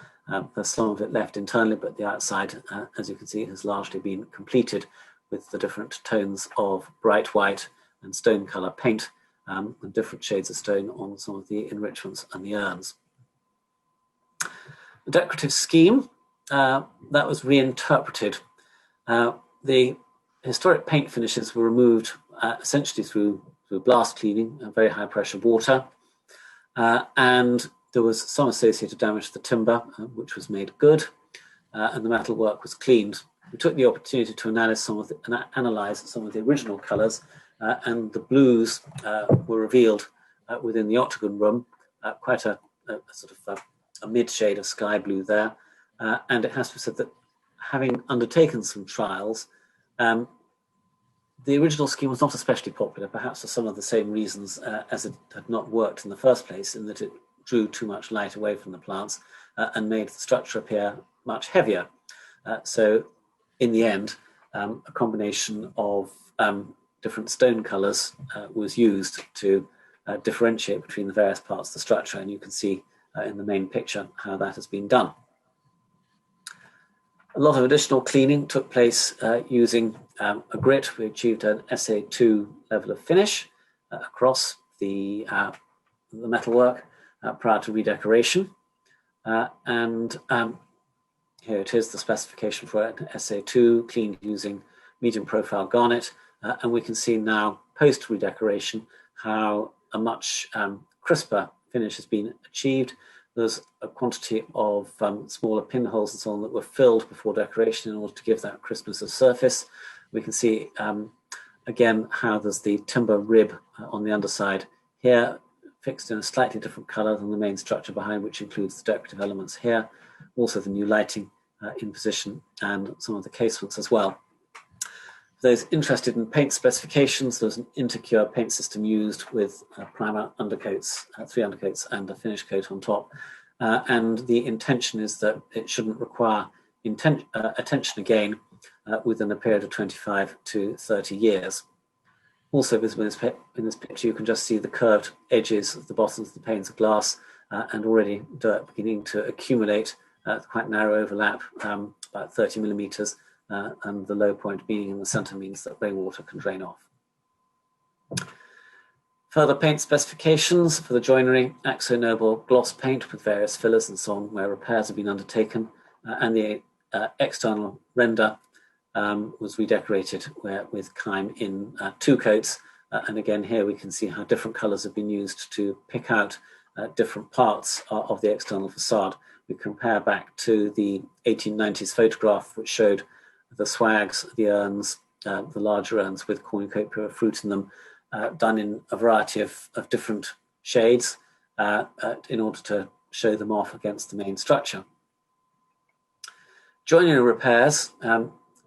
There's some of it left internally, but the outside, as you can see, has largely been completed with the different tones of bright white and stone color paint, and different shades of stone on some of the enrichments and the urns. The decorative scheme, that was reinterpreted. The historic paint finishes were removed essentially through blast cleaning, very high pressure water, and there was some associated damage to the timber, which was made good, and the metal work was cleaned. We took the opportunity to analyze some of the original colours, and the blues were revealed within the octagon room, quite a sort of a mid shade of sky blue there, and it has to be said that having undertaken some trials, the original scheme was not especially popular, perhaps for some of the same reasons as it had not worked in the first place, in that it drew too much light away from the plants and made the structure appear much heavier. So in the end, a combination of different stone colours was used to differentiate between the various parts of the structure, and you can see in the main picture how that has been done. A lot of additional cleaning took place using a grit. We achieved an SA2 level of finish across the metalwork prior to redecoration. And here it is, the specification for an SA2, cleaned using medium profile garnet. And we can see now, post redecoration, how a much crisper finish has been achieved. There's a quantity of smaller pinholes and so on that were filled before decoration in order to give that crispness of surface. We can see again how there's the timber rib on the underside here, fixed in a slightly different color than the main structure behind, which includes the decorative elements here. Also the new lighting in position and some of the casements as well. For those interested in paint specifications, there's an intercure paint system used with primer undercoats, 3 undercoats and a finish coat on top. And the intention is that it shouldn't require attention again within a period of 25 to 30 years. Also visible in this picture, you can just see the curved edges of the bottoms of the panes of glass and already dirt beginning to accumulate, quite narrow overlap, about 30 millimeters, and the low point being in the center means that rainwater can drain off. Further paint specifications for the joinery: AkzoNobel gloss paint with various fillers and so on where repairs have been undertaken, and the external render was redecorated with Kime in 2 coats. And again, here we can see how different colors have been used to pick out different parts of the external facade. We compare back to the 1890s photograph, which showed the swags, the urns, the larger urns with cornucopia of fruit in them, done in a variety of different shades in order to show them off against the main structure. Joinery repairs,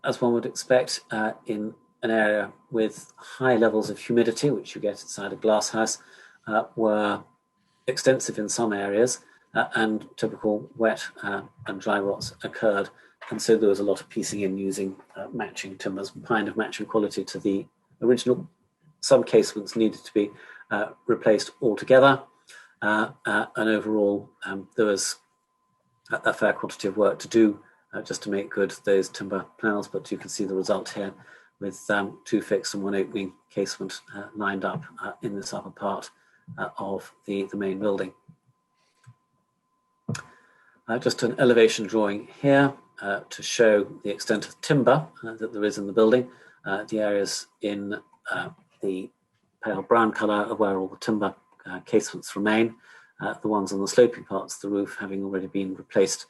as one would expect in an area with high levels of humidity, which you get inside a glass house, were extensive in some areas, and typical wet and dry rots occurred. And so there was a lot of piecing in using matching timbers, pine of matching quality to the original. Some casements needed to be replaced altogether. And overall, there was a fair quantity of work to do just to make good those timber panels, but you can see the result here with 2 fixed and 1 opening casement lined up in this upper part of the main building. Just an elevation drawing here to show the extent of timber that there is in the building. The areas in the pale brown colour are where all the timber casements remain. The ones on the sloping parts of the roof having already been replaced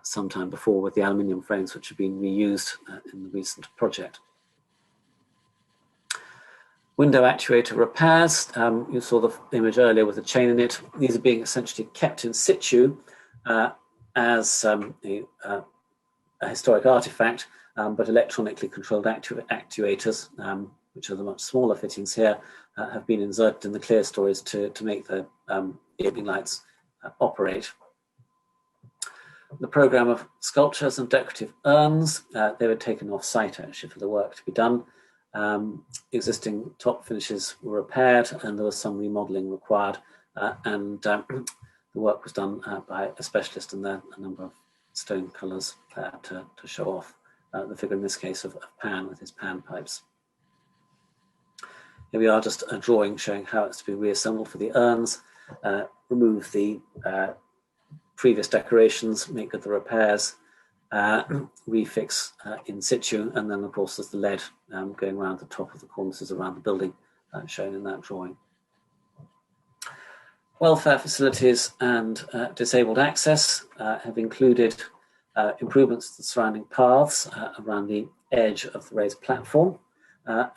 some time before with the aluminium frames which have been reused in the recent project. Window actuator repairs. You saw the image earlier with the chain in it. These are being essentially kept in situ as a historic artifact, but electronically controlled actuators, which are the much smaller fittings here, have been inserted in the clear stories to make the evening lights operate. The programme of sculptures and decorative urns, they were taken off site actually for the work to be done. Existing top finishes were repaired and there was some remodelling required, and the work was done by a specialist, and there a number of stone colours to show off the figure, in this case of Pan with his pan pipes. Here we are, just a drawing showing how it's to be reassembled for the urns. Remove the previous decorations, make good the repairs, refix in situ, and then of course there's the lead going around the top of the cornices around the building shown in that drawing. Welfare facilities and disabled access have included improvements to the surrounding paths around the edge of the raised platform,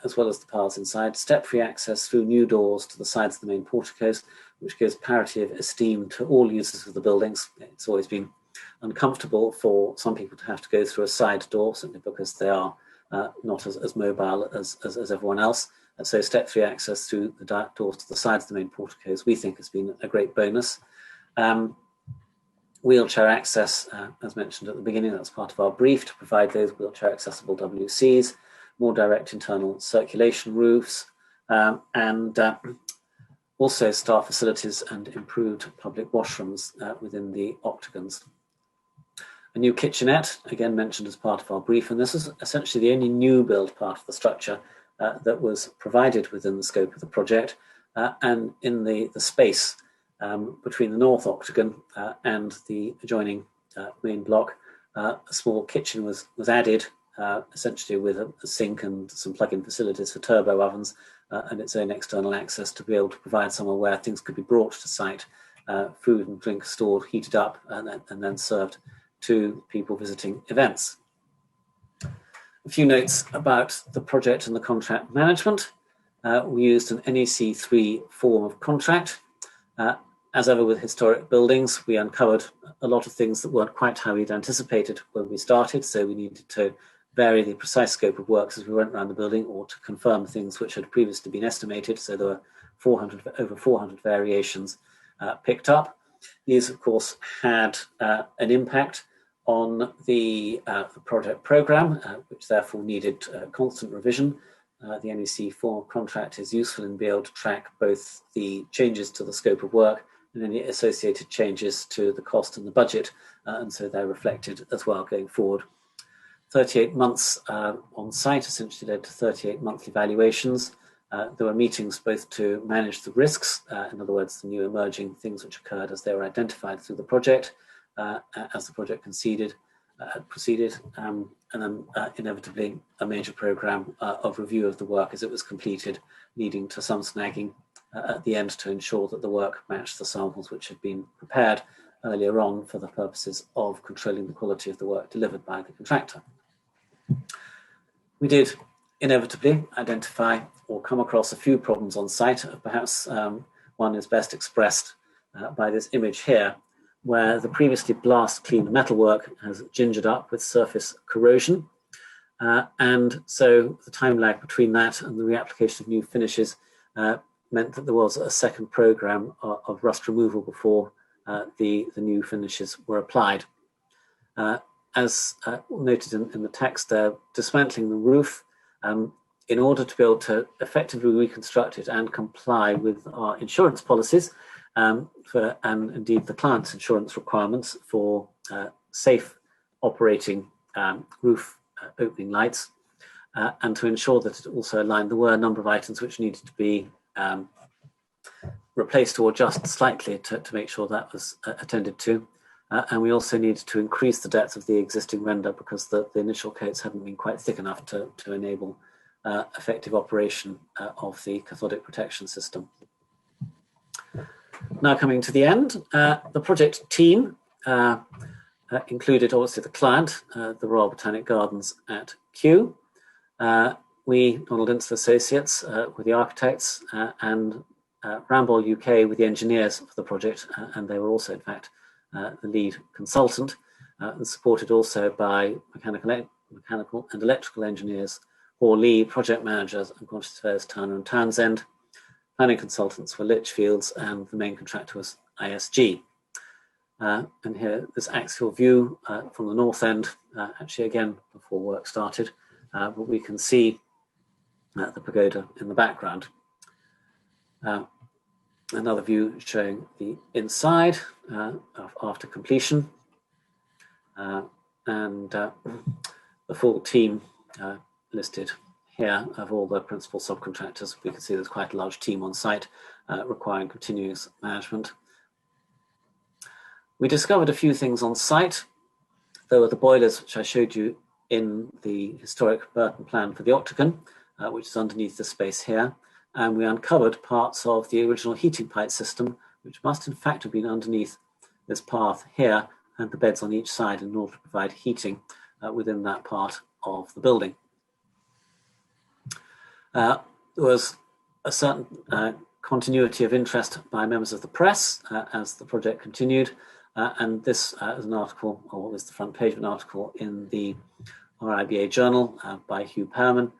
as well as the paths inside, step-free access through new doors to the sides of the main porticos, which gives parity of esteem to all users of the buildings. It's always been uncomfortable for some people to have to go through a side door, simply because they are not as mobile as everyone else. And so step-free access through the doors to the sides of the main porticos, we think, has been a great bonus. Wheelchair access, as mentioned at the beginning, that's part of our brief, to provide those wheelchair accessible WCs, more direct internal circulation roofs, and also staff facilities and improved public washrooms within the octagons. A new kitchenette, again mentioned as part of our brief, and this is essentially the only new build part of the structure that was provided within the scope of the project, and in the space between the north octagon and the adjoining main block, a small kitchen was added, essentially with a sink and some plug-in facilities for turbo ovens, and its own external access to be able to provide somewhere where things could be brought to site, food and drink stored, heated up, and then served to people visiting events. A few notes about the project and the contract management. We used an NEC 3 form of contract. As ever with historic buildings, we uncovered a lot of things that weren't quite how we'd anticipated when we started, so we needed to vary the precise scope of works as we went around the building, or to confirm things which had previously been estimated, so there were over 400 variations picked up. These, of course, had an impact on the project programme, which therefore needed constant revision. The NEC form of contract is useful in being able to track both the changes to the scope of work and any associated changes to the cost and the budget, and so they're reflected as well going forward. 38 months on site essentially led to 38 monthly valuations. There were meetings both to manage the risks, in other words, the new emerging things which occurred as they were identified through the project, as the project proceeded, and then inevitably a major programme of review of the work as it was completed, leading to some snagging at the end to ensure that the work matched the samples which had been prepared earlier on for the purposes of controlling the quality of the work delivered by the contractor. We did inevitably identify or come across a few problems on site. Perhaps one is best expressed by this image here, where the previously blast clean metalwork has gingered up with surface corrosion. And so the time lag between that and the reapplication of new finishes meant that there was a second programme of rust removal before the new finishes were applied. As noted in the text there, dismantling the roof in order to be able to effectively reconstruct it and comply with our insurance policies, and indeed the client's insurance requirements for safe operating roof opening lights, and to ensure that it also aligned, there were a number of items which needed to be replaced or adjusted slightly to make sure that was attended to. and we also needed to increase the depth of the existing render because the initial coats hadn't been quite thick enough to enable effective operation of the cathodic protection system. Now coming to the end, the project team included obviously the client, the Royal Botanic Gardens at Kew. We, Donald Insall Associates, were the architects, and Ramboll UK were the engineers for the project, and they were also, in fact, the lead consultant, and supported also by mechanical and electrical engineers, Hawley, project managers, and quantity surveyors Turner and Townsend. Planning consultants were Litchfields, and the main contractor was ISG. And here, this axial view from the north end, actually again before work started, but we can see the pagoda in the background. Another view showing the inside after completion, and the full team listed here of all the principal subcontractors. We can see there's quite a large team on site requiring continuous management. We discovered a few things on site. There were the boilers, which I showed you in the historic Burton plan for the Octagon, which is underneath the space here. And we uncovered parts of the original heating pipe system, which must in fact have been underneath this path here and the beds on each side in order to provide heating within that part of the building. There was a certain continuity of interest by members of the press as the project continued. And this is an article, or is the front page of an article in the RIBA journal by Hugh Perman.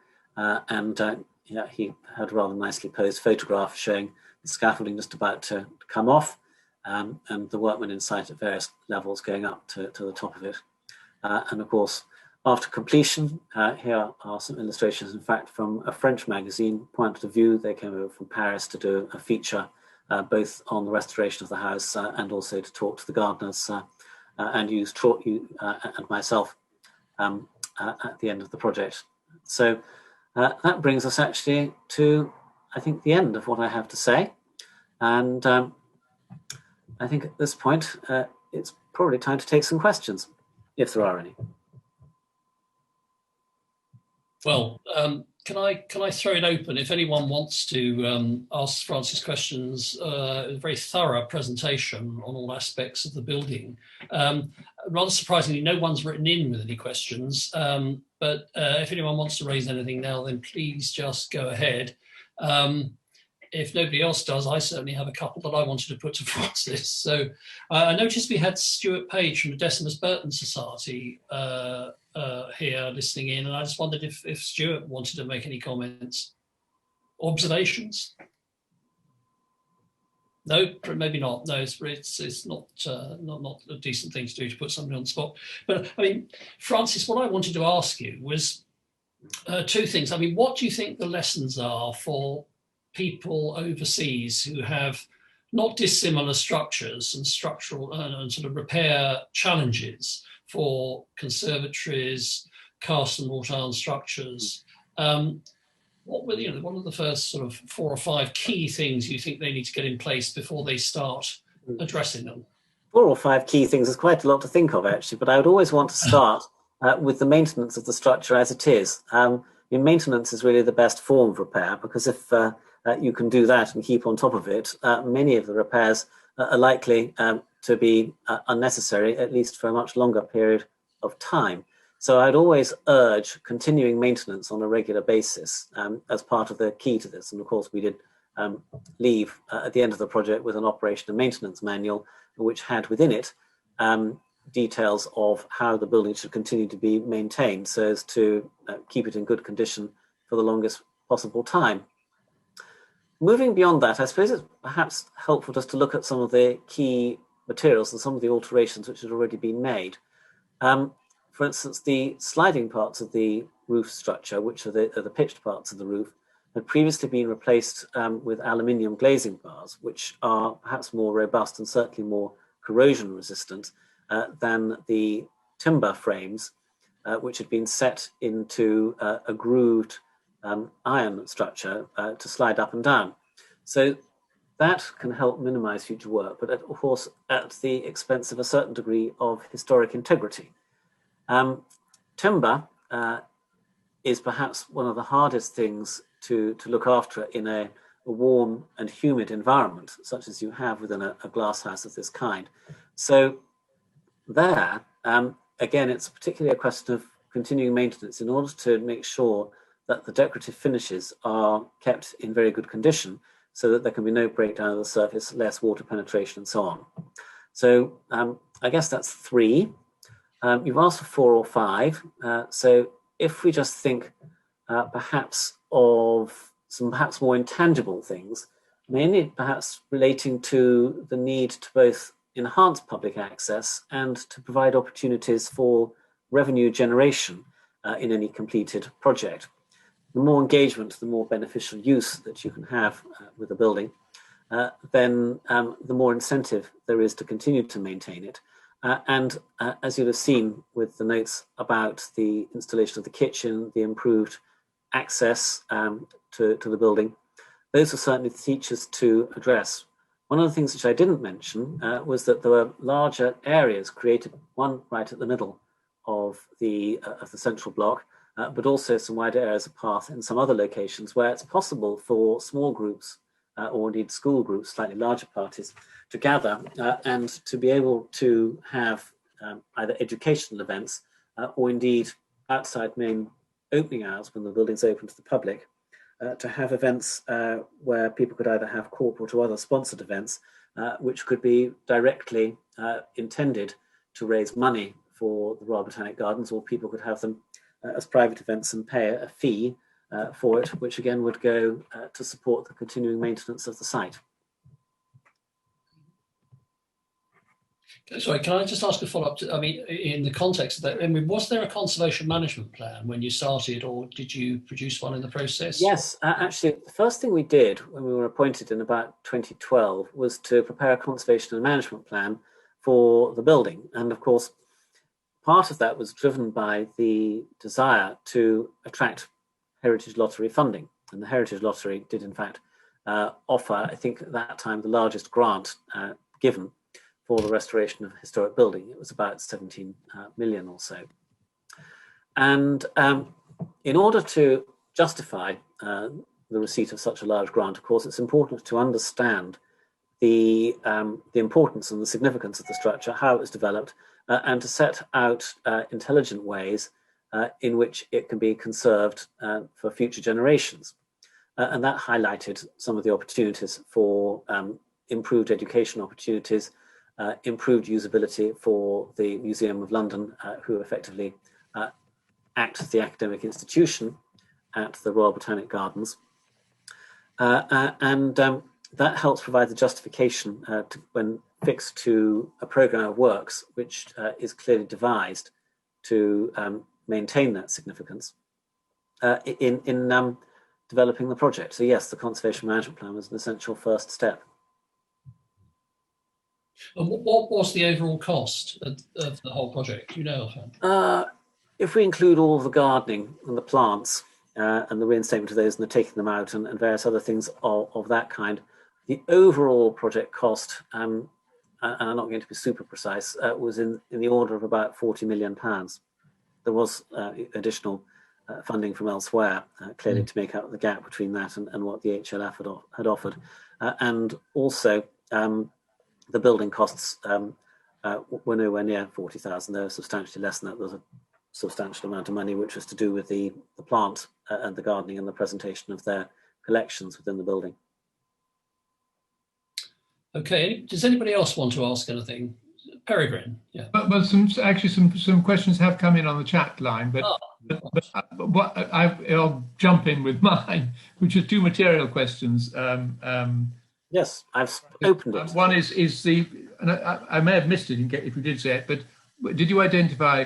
Yeah, he had a rather nicely posed photograph showing the scaffolding just about to come off, and the workmen in sight at various levels going up to the top of it. And of course, after completion, here are some illustrations, in fact, from a French magazine, Point de Vue. They came over from Paris to do a feature both on the restoration of the house and also to talk to the gardeners and use and myself at the end of the project. So that brings us actually to, I think, the end of what I have to say. And I think at this point, it's probably time to take some questions, if there are any. Well, can I throw it open? If anyone wants to ask Francis questions, a very thorough presentation on all aspects of the building. Rather surprisingly, no one's written in with any questions, but if anyone wants to raise anything now, then please just go ahead. If nobody else does, I certainly have a couple that I wanted to put to Francis. So I noticed we had Stuart Page from the Decimus Burton Society here listening in, and I just wondered if Stuart wanted to make any comments, observations. No, maybe not. No, it's not a decent thing to do, to put somebody on the spot. But I mean, Francis, what I wanted to ask you was two things. I mean, what do you think the lessons are for people overseas who have not dissimilar structures and structural and sort of repair challenges for conservatories, cast and wrought iron structures? What were one of the first sort of 4 or 5 key things you think they need to get in place before they start addressing them? 4 or 5 key things is quite a lot to think of, actually, but I would always want to start with the maintenance of the structure as it is. Maintenance is really the best form of repair, because if you can do that and keep on top of it, many of the repairs are likely to be unnecessary, at least for a much longer period of time. So I'd always urge continuing maintenance on a regular basis as part of the key to this. And of course, we did leave at the end of the project with an operation and maintenance manual, which had within it details of how the building should continue to be maintained so as to keep it in good condition for the longest possible time. Moving beyond that, I suppose it's perhaps helpful just to look at some of the key materials and some of the alterations which had already been made. For instance, the sliding parts of the roof structure, which are the pitched parts of the roof, had previously been replaced with aluminium glazing bars, which are perhaps more robust and certainly more corrosion resistant than the timber frames, which had been set into a grooved iron structure to slide up and down. So that can help minimize future work, but of course at the expense of a certain degree of historic integrity. Timber is perhaps one of the hardest things to look after in a warm and humid environment, such as you have within a glass house of this kind. So there, again, it's particularly a question of continuing maintenance in order to make sure that the decorative finishes are kept in very good condition so that there can be no breakdown of the surface, less water penetration, and so on. So I guess that's 3. You've asked for 4 or 5. So if we just think perhaps of some perhaps more intangible things, mainly perhaps relating to the need to both enhance public access and to provide opportunities for revenue generation in any completed project. The more engagement, the more beneficial use that you can have with a building, then the more incentive there is to continue to maintain it. And as you'll have seen with the notes about the installation of the kitchen, the improved access to the building, those are certainly the features to address. One of the things which I didn't mention was that there were larger areas created, one right at the middle of the central block, but also some wider areas of path in some other locations where it's possible for small groups or indeed school groups, slightly larger parties, to gather and to be able to have either educational events or indeed outside main opening hours when the building's open to the public, to have events where people could either have corporate or other sponsored events, which could be directly intended to raise money for the Royal Botanic Gardens, or people could have them as private events and pay a fee for it, which again would go to support the continuing maintenance of the site. Sorry, can I just ask a follow-up? I mean, in the context of that, I mean, was there a conservation management plan when you started, or did you produce one in the process? Yes, actually, the first thing we did when we were appointed in about 2012 was to prepare a conservation and management plan for the building. And of course, part of that was driven by the desire to attract Heritage Lottery funding. And the Heritage Lottery did, in fact, offer, I think at that time, the largest grant given for the restoration of a historic building. It was about 17 million or so. And in order to justify the receipt of such a large grant, of course, it's important to understand the importance and the significance of the structure, how it was developed, and to set out intelligent ways in which it can be conserved for future generations. And that highlighted some of the opportunities for improved education opportunities, improved usability for the Museum of London, who effectively act as the academic institution at the Royal Botanic Gardens. And that helps provide the justification when fixed to a programme of works which is clearly devised to maintain that significance in developing the project. So yes, the conservation management plan was an essential first step. And what was the overall cost of the whole project? Do you know? If we include all of the gardening and the plants and the reinstatement of those and the taking them out and various other things of that kind, the overall project cost, and I'm not going to be super precise, was in the order of about £40 million. There was additional funding from elsewhere, clearly to make up the gap between that and what the HLF had offered. And also, the building costs were nowhere near 40,000. They were substantially less than that. There was a substantial amount of money which was to do with the plant and the gardening and the presentation of their collections within the building. Okay, does anybody else want to ask anything? Peregrine, yeah. But some questions have come in on the chat line, but I'll jump in with mine, which are 2 material questions. Yes, I've opened it. One is the, and I may have missed it if you did say it, but did you identify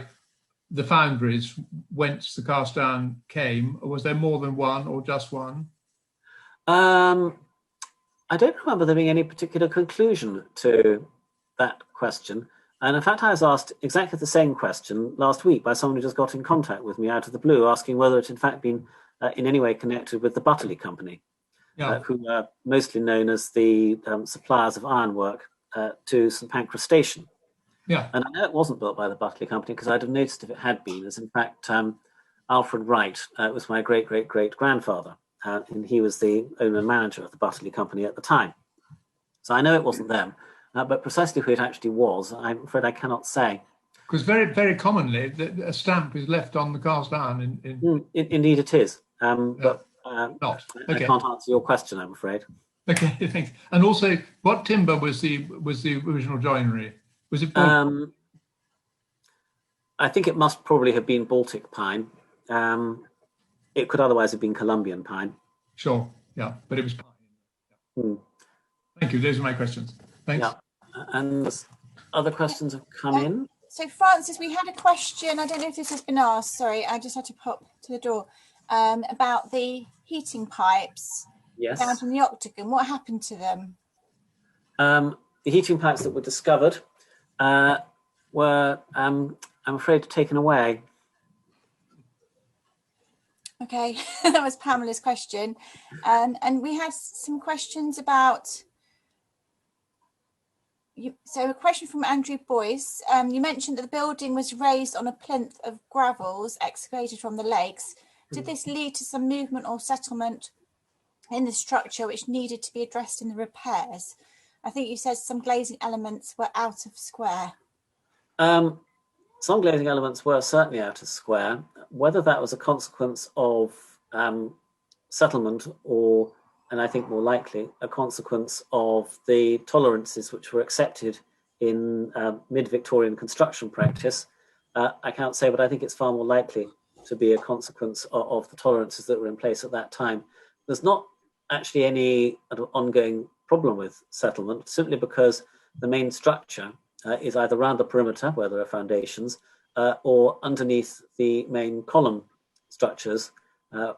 the foundries whence the cast iron came, or was there more than one or just one? I don't remember there being any particular conclusion to that question. And in fact, I was asked exactly the same question last week by someone who just got in contact with me out of the blue, asking whether it had in fact been in any way connected with the Butterley Company. Yeah. who are mostly known as the suppliers of ironwork to St Pancras Station. Yeah. And I know it wasn't built by the Buckley Company because I'd have noticed if it had been, as in fact Alfred Wright was my great-great-great-grandfather, and he was the owner and manager of the Buckley Company at the time. So I know it wasn't them, but precisely who it actually was, I'm afraid I cannot say. Because very, very commonly, a stamp is left on the cast iron. Indeed it is, but not. I Okay. can't answer your question, I'm afraid. Okay, thanks. And also, what timber was the original joinery? Was it? I think it must probably have been Baltic pine. It could otherwise have been Colombian pine. Sure, yeah, but it was pine. Hmm. Thank you. Those are my questions. Thanks. Yeah. And other questions have come in. So Francis, we had a question. I don't know if this has been asked. Sorry, I just had to pop to the door about the heating pipes. Yes. Down from the Octagon. What happened to them? The heating pipes that were discovered were, I'm afraid, taken away. Okay, that was Pamela's question. And we had some questions about. So a question from Andrew Boyce. You mentioned that the building was raised on a plinth of gravels excavated from the lakes. Did this lead to some movement or settlement in the structure which needed to be addressed in the repairs? I think you said some glazing elements were out of square. Some glazing elements were certainly out of square. Whether that was a consequence of settlement or, and I think more likely, a consequence of the tolerances which were accepted in mid-Victorian construction practice, I can't say, but I think it's far more likely to be a consequence of the tolerances that were in place at that time. There's not actually any ongoing problem with settlement, simply because the main structure is either around the perimeter, where there are foundations, or underneath the main column structures,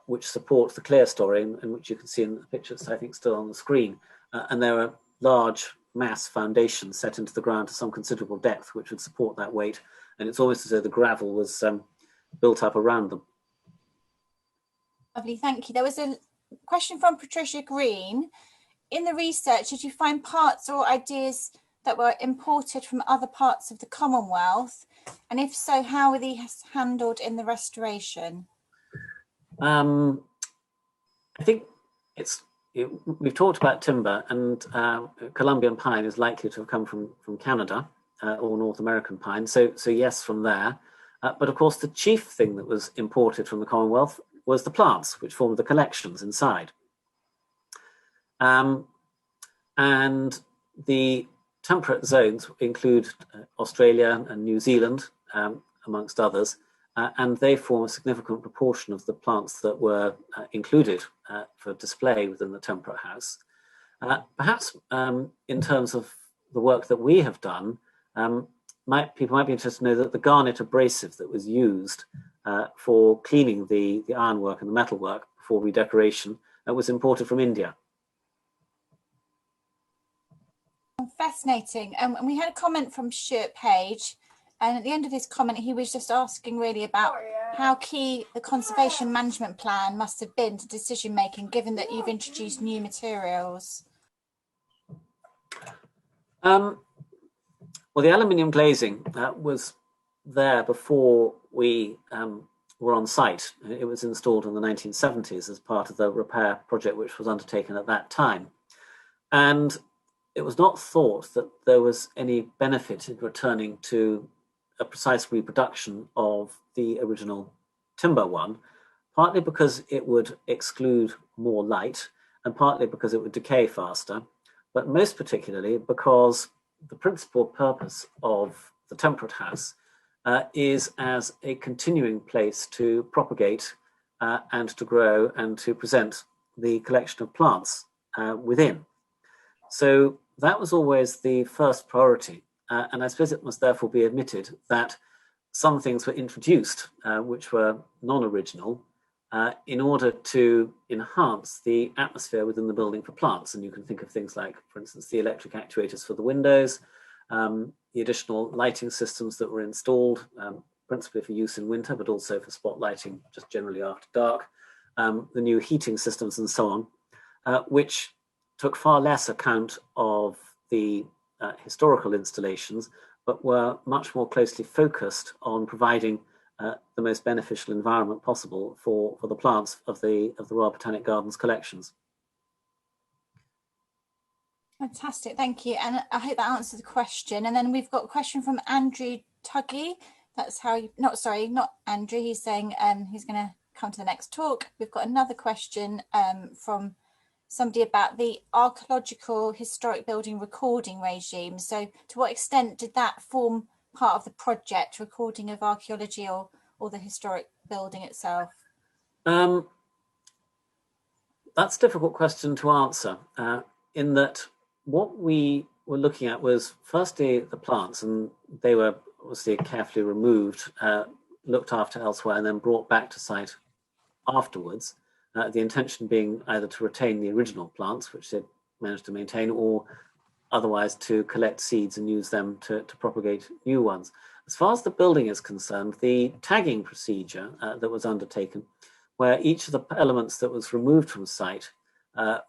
which support the clerestory, and which you can see in the pictures, I think, still on the screen. And there are large mass foundations set into the ground to some considerable depth, which would support that weight. And it's almost as though the gravel was built up around them. Lovely, thank you. There was a question from Patricia Green. In the research, did you find parts or ideas that were imported from other parts of the Commonwealth? And if so, how were these handled in the restoration? I think we've talked about timber, and Colombian pine is likely to have come from Canada or North American pine. So yes, from there. But of course, the chief thing that was imported from the Commonwealth was the plants, which formed the collections inside. And the temperate zones include Australia and New Zealand, amongst others, and they form a significant proportion of the plants that were included for display within the Temperate House. Perhaps in terms of the work that we have done, people might be interested to know that the garnet abrasive that was used for cleaning the ironwork and the metalwork before redecoration was imported from India. Fascinating. And we had a comment from Stuart Page, and at the end of his comment, he was just asking really about how key the conservation management plan must have been to decision making, given that you've introduced new materials. Well, the aluminium glazing was there before we were on site. It was installed in the 1970s as part of the repair project which was undertaken at that time. And it was not thought that there was any benefit in returning to a precise reproduction of the original timber one, partly because it would exclude more light and partly because it would decay faster, but most particularly because the principal purpose of the Temperate House is as a continuing place to propagate and to grow and to present the collection of plants within. So that was always the first priority. And I suppose it must therefore be admitted that some things were introduced which were non-original in order to enhance the atmosphere within the building for plants. And you can think of things like, for instance, the electric actuators for the windows, the additional lighting systems that were installed, principally for use in winter, but also for spot lighting just generally after dark, the new heating systems and so on. which took far less account of the historical installations, but were much more closely focused on providing the most beneficial environment possible for the plants of the Royal Botanic Gardens collections. Fantastic, thank you. And I hope that answers the question. And then we've got a question from Andrew Tuggy. That's how you, not Andrew, he's saying he's going to come to the next talk. We've got another question from somebody about the archaeological historic building recording regime. So to what extent did that form part of the project, recording of archaeology or the historic building itself? That's a difficult question to answer, in that what we were looking at was firstly the plants, and they were obviously carefully removed, looked after elsewhere, and then brought back to site afterwards. The intention being either to retain the original plants, which they managed to maintain, or otherwise to collect seeds and use them to propagate new ones. As far as the building is concerned, the tagging procedure that was undertaken, where each of the elements that was removed from site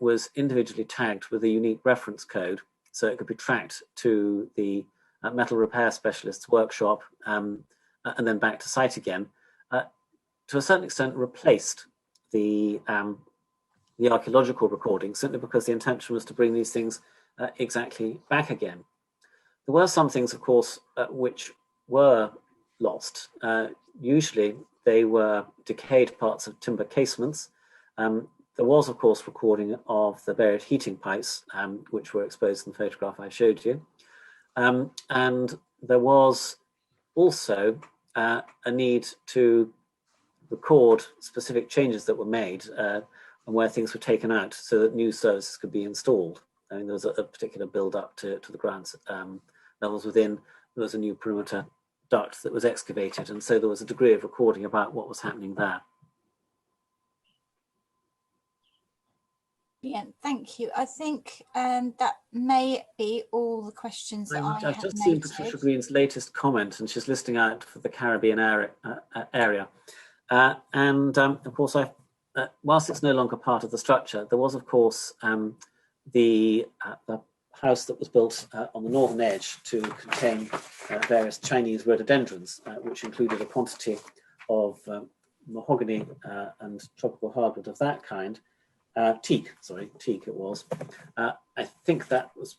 was individually tagged with a unique reference code, so it could be tracked to the metal repair specialist's workshop and then back to site again, to a certain extent replaced the archaeological recording, simply because the intention was to bring these things exactly back again. There were some things, of course, which were lost. Usually they were decayed parts of timber casements. There was, of course, recording of the buried heating pipes, which were exposed in the photograph I showed you. And there was also a need to record specific changes that were made and where things were taken out so that new services could be installed. I mean, there was a particular build-up to the ground levels within. There was a new perimeter duct that was excavated, and so there was a degree of recording about what was happening there. Yeah, thank you. I think that may be all the questions that I have I've just seen Patricia Green's latest comment, and she's listing out for the Caribbean area. Of course, whilst it's no longer part of the structure, there was, of course, the house that was built on the northern edge to contain various Chinese rhododendrons, which included a quantity of mahogany and tropical hardwood of that kind. Teak it was. I think that was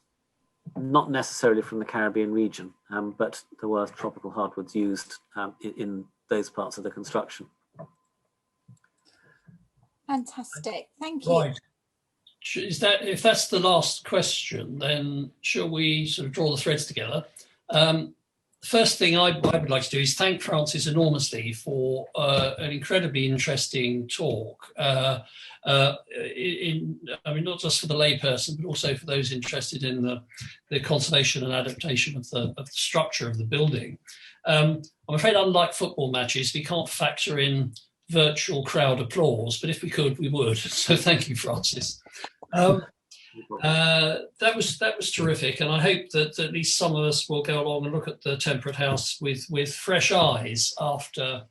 not necessarily from the Caribbean region, but there were tropical hardwoods used in those parts of the construction. Fantastic, thank you. Right. If that's the last question, then shall we sort of draw the threads together? First thing I would like to do is thank Francis enormously for an incredibly interesting talk. I mean, not just for the layperson, but also for those interested in the conservation and adaptation of the structure of the building. I'm afraid, unlike football matches, we can't factor in virtual crowd applause, but if we could, we would. So thank you, Francis. That was terrific, and I hope that at least some of us will go along and look at the Temperate House with fresh eyes after